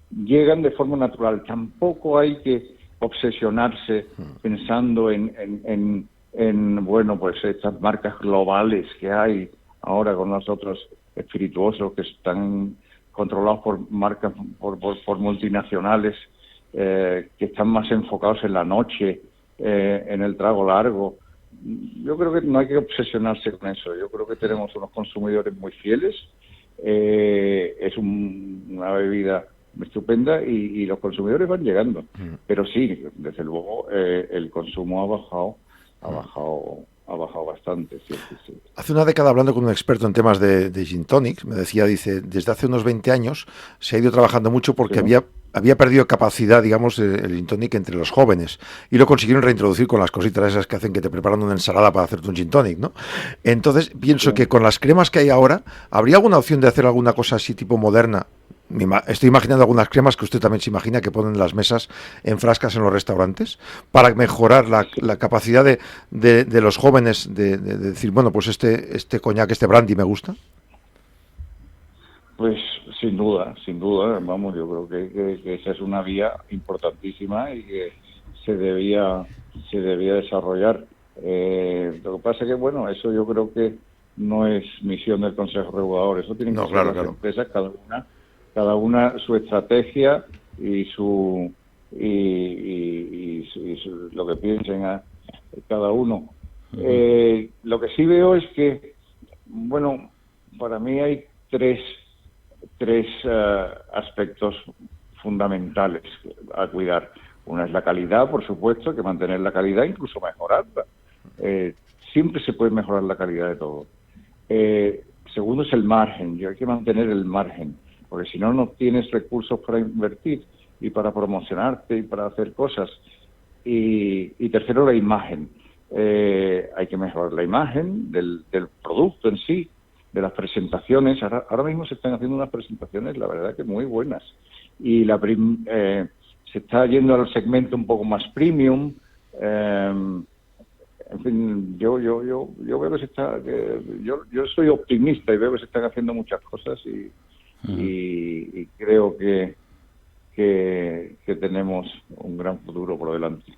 llegan de forma natural, tampoco hay que obsesionarse pensando en bueno, pues estas marcas globales que hay ahora con los otros espirituosos que están controlados por marcas, por multinacionales, que están más enfocados en la noche, en el trago largo. Yo creo que no hay que obsesionarse con eso. Yo creo que tenemos unos consumidores muy fieles. Es una bebida estupenda y los consumidores van llegando. Pero sí, desde luego, el consumo ha bajado bastante. Sí. Hace una década, hablando con un experto en temas de gin tonic, me decía, dice, desde hace unos 20 años se ha ido trabajando mucho porque había perdido capacidad, digamos, el gin tonic entre los jóvenes, y lo consiguieron reintroducir con las cositas esas que hacen que te preparan una ensalada para hacerte un gin tonic, ¿no? Entonces pienso que con las cremas que hay ahora, ¿habría alguna opción de hacer alguna cosa así tipo moderna? Estoy imaginando algunas cremas que usted también se imagina que ponen en las mesas en frascas en los restaurantes para mejorar la capacidad de los jóvenes de decir, bueno, pues este coñac, este brandy me gusta. Pues sin duda, vamos, yo creo que esa es una vía importantísima y que se debía desarrollar. Lo que pasa es que, bueno, eso yo creo que no es misión del Consejo Regulador, eso tienen que ser las empresas, cada una su estrategia y lo que piensen a cada uno. Lo que sí veo es que, bueno, para mí hay tres aspectos fundamentales a cuidar. Una es la calidad, por supuesto, hay que mantener la calidad, incluso mejorarla. Siempre se puede mejorar la calidad de todo. Segundo es el margen, y hay que mantener el margen, porque si no, no tienes recursos para invertir y para promocionarte y para hacer cosas. Y tercero, la imagen. Hay que mejorar la imagen del producto en sí, de las presentaciones. Ahora mismo se están haciendo unas presentaciones, la verdad que muy buenas. Y se está yendo al segmento un poco más premium. En fin, yo veo que yo soy optimista y veo que se están haciendo muchas cosas y creo que tenemos un gran futuro por delante.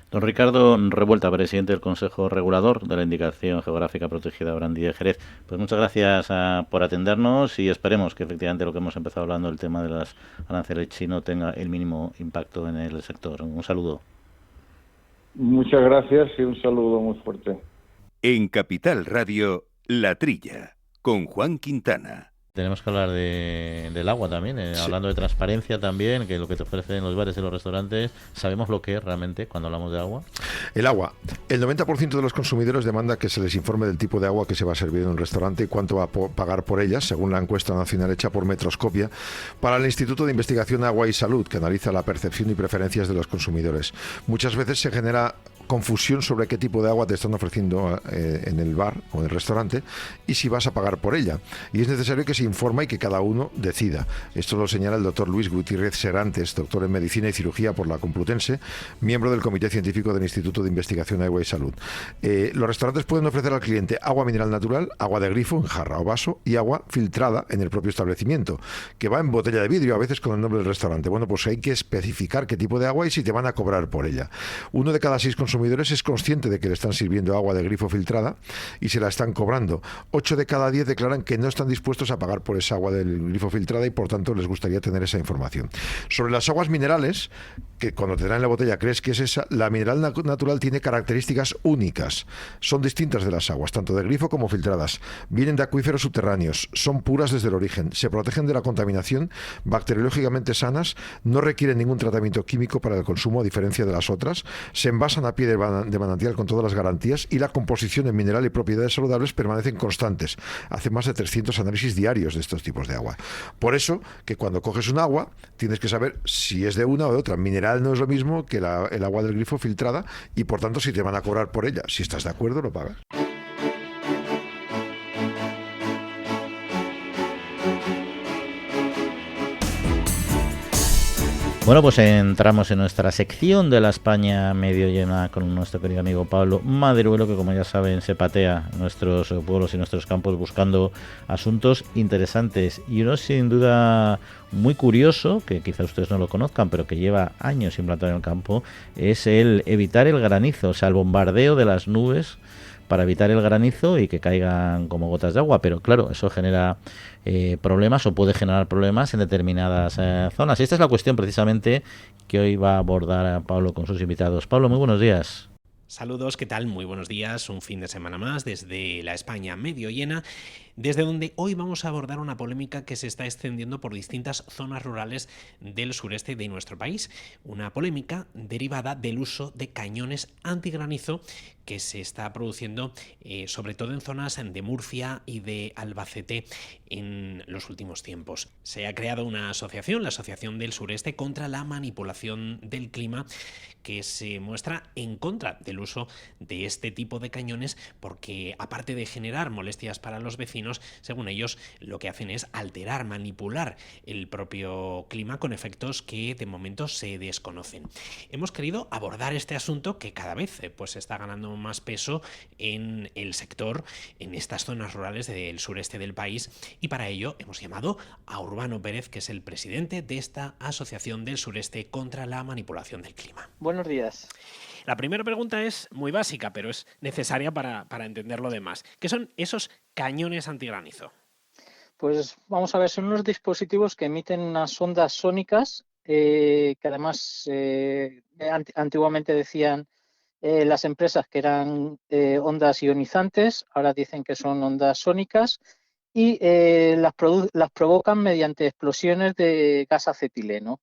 Don Ricardo Revuelta, presidente del Consejo Regulador de la Indicación Geográfica Protegida Brandy de Jerez. Pues muchas gracias por atendernos y esperemos que efectivamente lo que hemos empezado hablando, el tema de las aranceles chinos, tenga el mínimo impacto en el sector. Un saludo. Muchas gracias y un saludo muy fuerte. En Capital Radio, La Trilla, con Juan Quintana. Tenemos que hablar del agua también, hablando de transparencia también, que lo que te ofrecen los bares y los restaurantes, ¿sabemos lo que es realmente cuando hablamos de agua? El agua. El 90% de los consumidores demanda que se les informe del tipo de agua que se va a servir en un restaurante y cuánto va a pagar por ella, según la encuesta nacional hecha por Metroscopia para el Instituto de Investigación Agua y Salud, que analiza la percepción y preferencias de los consumidores. Muchas veces se genera confusión sobre qué tipo de agua te están ofreciendo en el bar o en el restaurante y si vas a pagar por ella. Y es necesario que se informe y que cada uno decida. Esto lo señala el doctor Luis Gutiérrez Serantes, doctor en Medicina y Cirugía por la Complutense, miembro del Comité Científico del Instituto de Investigación Agua y Salud. Los restaurantes pueden ofrecer al cliente agua mineral natural, agua de grifo en jarra o vaso y agua filtrada en el propio establecimiento, que va en botella de vidrio, a veces con el nombre del restaurante. Bueno, pues hay que especificar qué tipo de agua y si te van a cobrar por ella. 1 de cada 6 consumidores es consciente de que le están sirviendo agua de grifo filtrada y se la están cobrando. 8 de cada 10 declaran que no están dispuestos a pagar por esa agua del grifo filtrada y por tanto les gustaría tener esa información. Sobre las aguas minerales, que cuando te dan la botella crees que es esa, la mineral natural tiene características únicas. Son distintas de las aguas, tanto de grifo como filtradas. Vienen de acuíferos subterráneos, son puras desde el origen, se protegen de la contaminación, bacteriológicamente sanas, no requieren ningún tratamiento químico para el consumo a diferencia de las otras, se envasan a pie de manantial con todas las garantías y la composición en mineral y propiedades saludables permanecen constantes. Hace más de 300 análisis diarios de estos tipos de agua. Por eso, que cuando coges un agua, tienes que saber si es de una o de otra. Mineral no es lo mismo que el agua del grifo filtrada y, por tanto, si te van a cobrar por ella. Si estás de acuerdo, lo pagas. Bueno, pues entramos en nuestra sección de la España medio llena con nuestro querido amigo Pablo Maderuelo, que como ya saben se patea nuestros pueblos y nuestros campos buscando asuntos interesantes. Y uno sin duda muy curioso, que quizá ustedes no lo conozcan, pero que lleva años implantado en el campo, es el evitar el granizo, o sea, el bombardeo de las nubes para evitar el granizo y que caigan como gotas de agua, pero claro, eso genera problemas o puede generar problemas en determinadas zonas. Y esta es la cuestión precisamente que hoy va a abordar a Pablo con sus invitados. Pablo, muy buenos días. Saludos, ¿qué tal? Muy buenos días, un fin de semana más desde la España medio llena. desde donde hoy vamos a abordar una polémica que se está extendiendo por distintas zonas rurales del sureste de nuestro país. Una polémica derivada del uso de cañones antigranizo que se está produciendo sobre todo en zonas de Murcia y de Albacete en los últimos tiempos. Se ha creado una asociación, la Asociación del Sureste contra la Manipulación del Clima, que se muestra en contra del uso de este tipo de cañones porque, aparte de generar molestias para los vecinos, según ellos lo que hacen es alterar, manipular el propio clima con efectos que de momento se desconocen. Hemos querido abordar este asunto que cada vez pues está ganando más peso en el sector, en estas zonas rurales del sureste del país, y para ello hemos llamado a Urbano Pérez, que es el presidente de esta Asociación del Sureste contra la Manipulación del Clima. Buenos días. La primera pregunta es muy básica, pero es necesaria para entender lo demás. ¿Qué son esos cañones antigranizo? Pues vamos a ver, son unos dispositivos que emiten unas ondas sónicas que además antiguamente decían las empresas que eran ondas ionizantes, ahora dicen que son ondas sónicas y las provocan mediante explosiones de gas acetileno.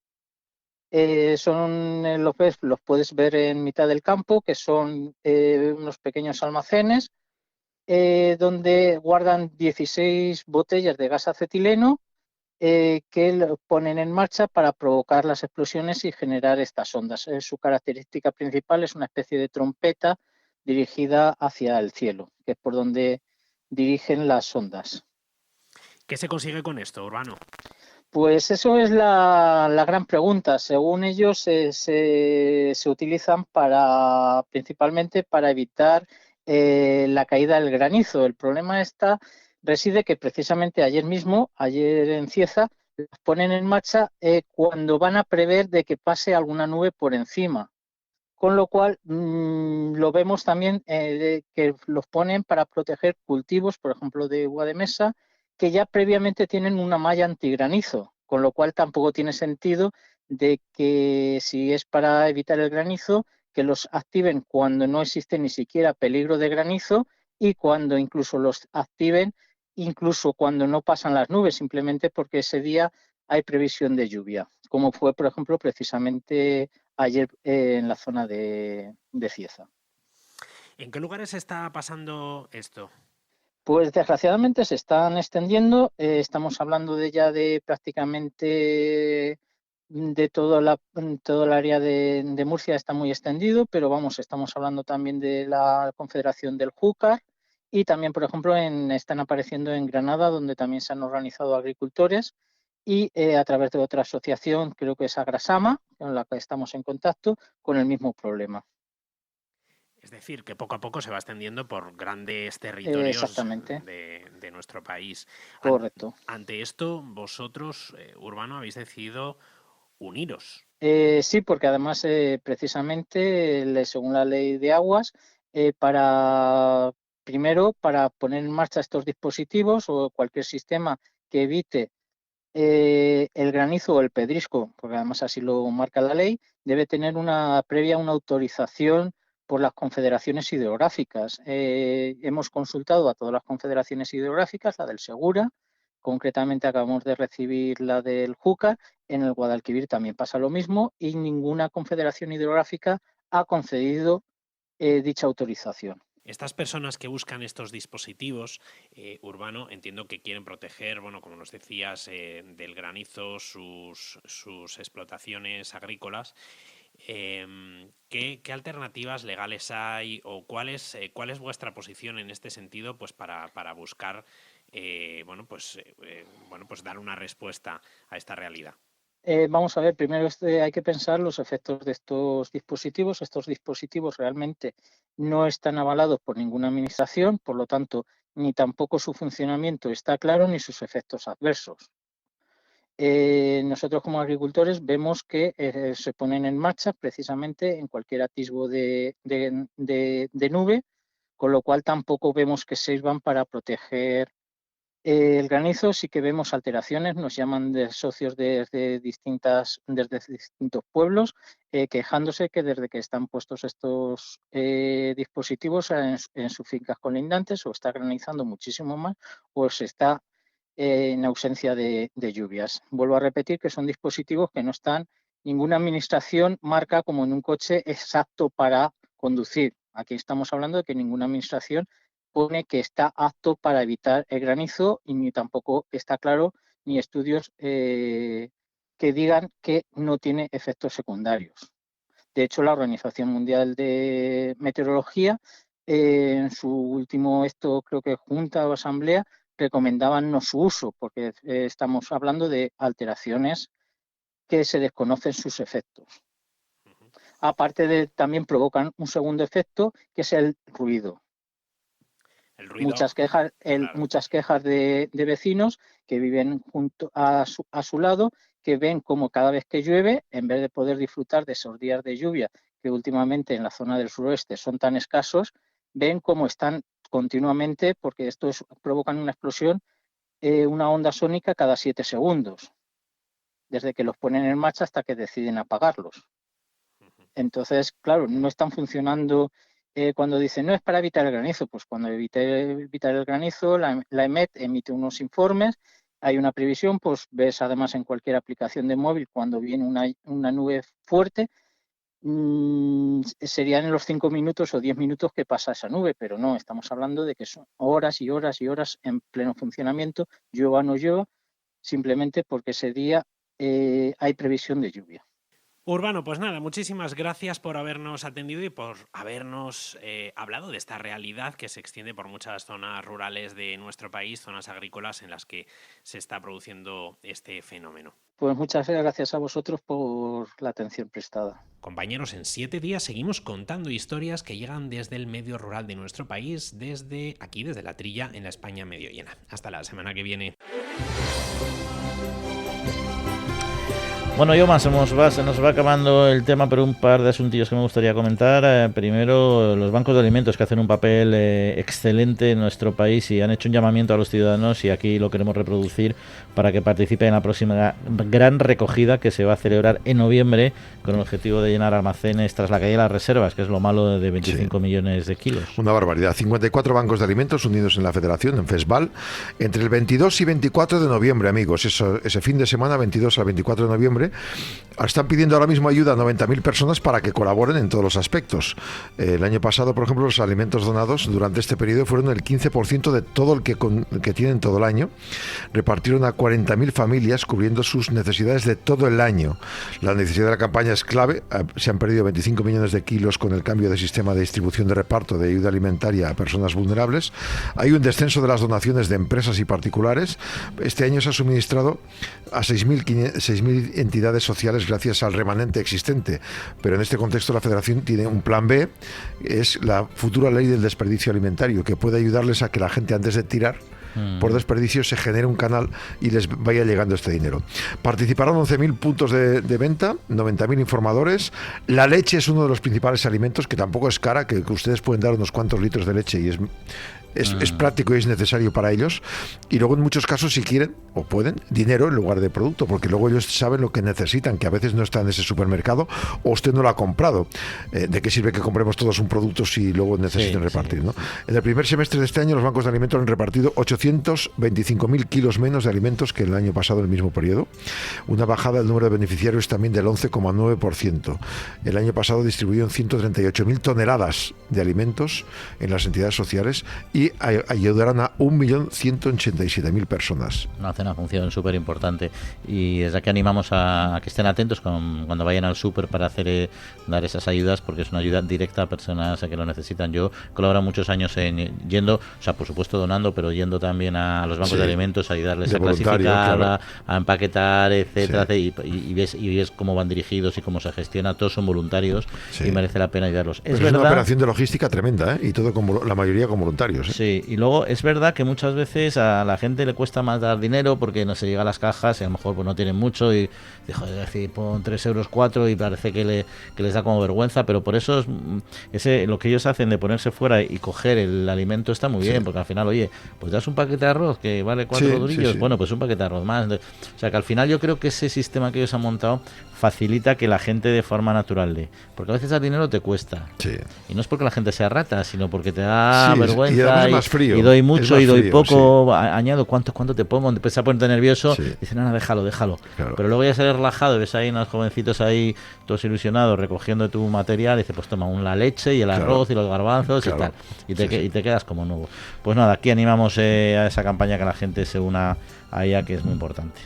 Los puedes ver en mitad del campo, que son unos pequeños almacenes donde guardan 16 botellas de gas acetileno que lo ponen en marcha para provocar las explosiones y generar estas ondas. Su característica principal es una especie de trompeta dirigida hacia el cielo, que es por donde dirigen las ondas. ¿Qué se consigue con esto, Urbano? Pues eso es la gran pregunta. Según ellos, se utilizan principalmente para evitar la caída del granizo. El problema reside que precisamente ayer en Cieza, las ponen en marcha cuando van a prever de que pase alguna nube por encima. Con lo cual, lo vemos también que los ponen para proteger cultivos, por ejemplo, de uva de mesa, que ya previamente tienen una malla antigranizo, con lo cual tampoco tiene sentido de que si es para evitar el granizo, que los activen cuando no existe ni siquiera peligro de granizo y cuando incluso los activen, incluso cuando no pasan las nubes, simplemente porque ese día hay previsión de lluvia, como fue, por ejemplo, precisamente ayer en la zona de Cieza. ¿En qué lugares está pasando esto? Pues desgraciadamente se están extendiendo, estamos hablando de prácticamente de todo el área de Murcia está muy extendido, pero estamos hablando también de la Confederación del Júcar y también, por ejemplo, están apareciendo en Granada, donde también se han organizado agricultores y a través de otra asociación, creo que es Agrasama, con la que estamos en contacto, con el mismo problema. Es decir, que poco a poco se va extendiendo por grandes territorios de nuestro país. Correcto. Ante esto, vosotros, Urbano, habéis decidido uniros. Sí, porque además, precisamente, según la ley de aguas, primero, para poner en marcha estos dispositivos o cualquier sistema que evite el granizo o el pedrisco, porque además así lo marca la ley, debe tener una autorización por las confederaciones hidrográficas. Hemos consultado a todas las confederaciones hidrográficas, la del Segura, concretamente acabamos de recibir la del Júcar, en el Guadalquivir también pasa lo mismo y ninguna confederación hidrográfica ha concedido dicha autorización. Estas personas que buscan estos dispositivos, Urbano, entiendo que quieren proteger, bueno, como nos decías, del granizo sus explotaciones agrícolas. ¿Qué alternativas legales hay o cuál es vuestra posición en este sentido, pues para buscar, dar una respuesta a esta realidad? Vamos a ver, primero hay que pensar los efectos de estos dispositivos. Estos dispositivos realmente no están avalados por ninguna administración, por lo tanto, ni tampoco su funcionamiento está claro, ni sus efectos adversos. Nosotros como agricultores vemos que se ponen en marcha precisamente en cualquier atisbo de nube, con lo cual tampoco vemos que sirvan para proteger El granizo sí que vemos alteraciones, nos llaman de socios desde distintos pueblos, quejándose que desde que están puestos estos dispositivos en sus fincas colindantes o está granizando muchísimo más o se está en ausencia de lluvias. Vuelvo a repetir que son dispositivos que no están, ninguna administración marca como en un coche exacto para conducir. Aquí estamos hablando de que ninguna administración pone que está apto para evitar el granizo y ni tampoco está claro ni estudios que digan que no tiene efectos secundarios. De hecho, la Organización Mundial de Meteorología, en su último creo que junta o asamblea, recomendaban no su uso, porque estamos hablando de alteraciones que se desconocen sus efectos. Aparte de, también provocan un segundo efecto, que es el ruido. El ruido, muchas quejas de vecinos que viven junto a su lado, que ven como cada vez que llueve, en vez de poder disfrutar de esos días de lluvia que últimamente en la zona del suroeste son tan escasos, ven como están continuamente, porque provocan una explosión, una onda sónica cada 7 segundos, desde que los ponen en marcha hasta que deciden apagarlos. Entonces, claro, no están funcionando. Cuando dicen, no es para evitar el granizo, pues cuando evitar el granizo, la EMET emite unos informes, hay una previsión, pues ves además en cualquier aplicación de móvil, cuando viene una nube fuerte, serían en los 5 minutos o 10 minutos que pasa esa nube, pero no, estamos hablando de que son horas y horas y horas en pleno funcionamiento, llueva o no llueva, simplemente porque ese día hay previsión de lluvia. Urbano, pues nada, muchísimas gracias por habernos atendido y por habernos hablado de esta realidad que se extiende por muchas zonas rurales de nuestro país, zonas agrícolas en las que se está produciendo este fenómeno. Pues muchas gracias a vosotros por la atención prestada. Compañeros, en 7 días seguimos contando historias que llegan desde el medio rural de nuestro país, desde La Trilla, en la España medio llena. Hasta la semana que viene. Bueno, Yoma, se nos va acabando el tema, pero un par de asuntillos que me gustaría comentar. Primero, los bancos de alimentos, que hacen un papel excelente en nuestro país y han hecho un llamamiento a los ciudadanos, y aquí lo queremos reproducir para que participen en la próxima gran recogida que se va a celebrar en noviembre, con el objetivo de llenar almacenes tras la caída de las reservas, que es lo malo de 25 millones de kilos. Una barbaridad. 54 bancos de alimentos unidos en la Federación, en FESVAL, entre el 22 y 24 de noviembre, amigos. Ese fin de semana, 22 al 24 de noviembre, están pidiendo ahora mismo ayuda a 90.000 personas para que colaboren en todos los aspectos. El año pasado, por ejemplo, los alimentos donados durante este periodo fueron el 15% de todo el que tienen todo el año. Repartieron a 40.000 familias, cubriendo sus necesidades de todo el año. La necesidad de la campaña es clave. Se han perdido 25 millones de kilos con el cambio de sistema de distribución de reparto de ayuda alimentaria a personas vulnerables. Hay un descenso de las donaciones de empresas y particulares. Este año se ha suministrado a 6.000 entidades sociales gracias al remanente existente, pero en este contexto la Federación tiene un plan B, es la futura ley del desperdicio alimentario, que puede ayudarles a que la gente, antes de tirar por desperdicio, se genere un canal y les vaya llegando este dinero. Participarán 11.000 puntos de venta, 90.000 informadores. La leche es uno de los principales alimentos, que tampoco es cara, que ustedes pueden dar unos cuantos litros de leche y es práctico y es necesario para ellos. Y luego, en muchos casos, si quieren o pueden, dinero en lugar de producto, porque luego ellos saben lo que necesitan, que a veces no está en ese supermercado o usted no lo ha comprado. ¿De qué sirve que compremos todos un producto si luego necesitan repartir, ¿no? En el primer semestre de este año, los bancos de alimentos han repartido 825.000 kilos menos de alimentos que el año pasado en el mismo periodo. Una bajada del número de beneficiarios también del 11,9%. El año pasado distribuyeron 138.000 toneladas de alimentos en las entidades sociales y ayudarán a 1.187.000 personas. Una función súper importante, y desde aquí animamos a que estén atentos cuando vayan al súper para dar esas ayudas, porque es una ayuda directa a personas que lo necesitan. Yo he colaborado muchos años yendo, o sea, por supuesto donando, pero yendo también a los bancos de alimentos, a ayudarles a clasificar, claro, a empaquetar, etcétera, y ves cómo van dirigidos y cómo se gestiona. Todos son voluntarios y merece la pena ayudarlos. Es una operación de logística tremenda, y todo la mayoría con voluntarios. Sí, y luego es verdad que muchas veces a la gente le cuesta más dar dinero porque no se llega a las cajas y a lo mejor pues no tienen mucho y dejo de decir pon 3 euros 4 y parece que les da como vergüenza, pero por eso lo que ellos hacen de ponerse fuera y coger el alimento está muy bien, porque al final, oye, pues das un paquete de arroz que vale 4 durillos, bueno, pues un paquete de arroz más. O sea que al final yo creo que ese sistema que ellos han montado facilita que la gente de forma natural dé, porque a veces el dinero te cuesta, y no es porque la gente sea rata, sino porque te da vergüenza y doy mucho y doy frío, poco, añado cuánto te pongo, empieza a ponerte nervioso, dice no, déjalo, claro. Pero luego ya sales relajado, ves ahí unos jovencitos ahí todos ilusionados recogiendo tu material y dices pues toma la leche y el arroz y los garbanzos y tal, y te quedas como nuevo. Pues nada, aquí animamos a esa campaña que la gente se una a ella, que es muy importante.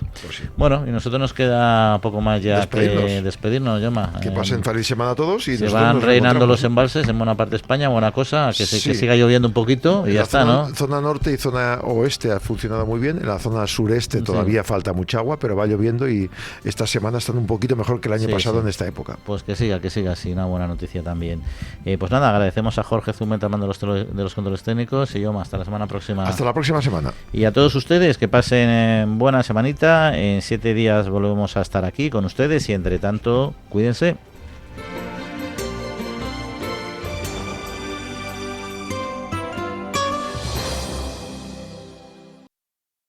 Bueno, y nosotros nos queda poco más ya que despedirnos, Joma. Que pasen feliz semana a todos y se van reinando los embalses en buena parte de España, buena cosa, que siga lloviendo un poquito y ya está, ¿no? Zona norte y zona oeste ha funcionado muy bien, en la zona sureste todavía falta mucha agua, pero va lloviendo y esta semana están un poquito mejor que el año pasado en esta época. Pues que siga así, una buena noticia también. Pues nada, agradecemos a Jorge Zumeta, mando de los controles técnicos, y Joma, hasta la semana próxima. Hasta la próxima semana. Y a todos ustedes, que pasen buena semanita. En 7 días volvemos a estar aquí con ustedes y entre tanto, cuídense.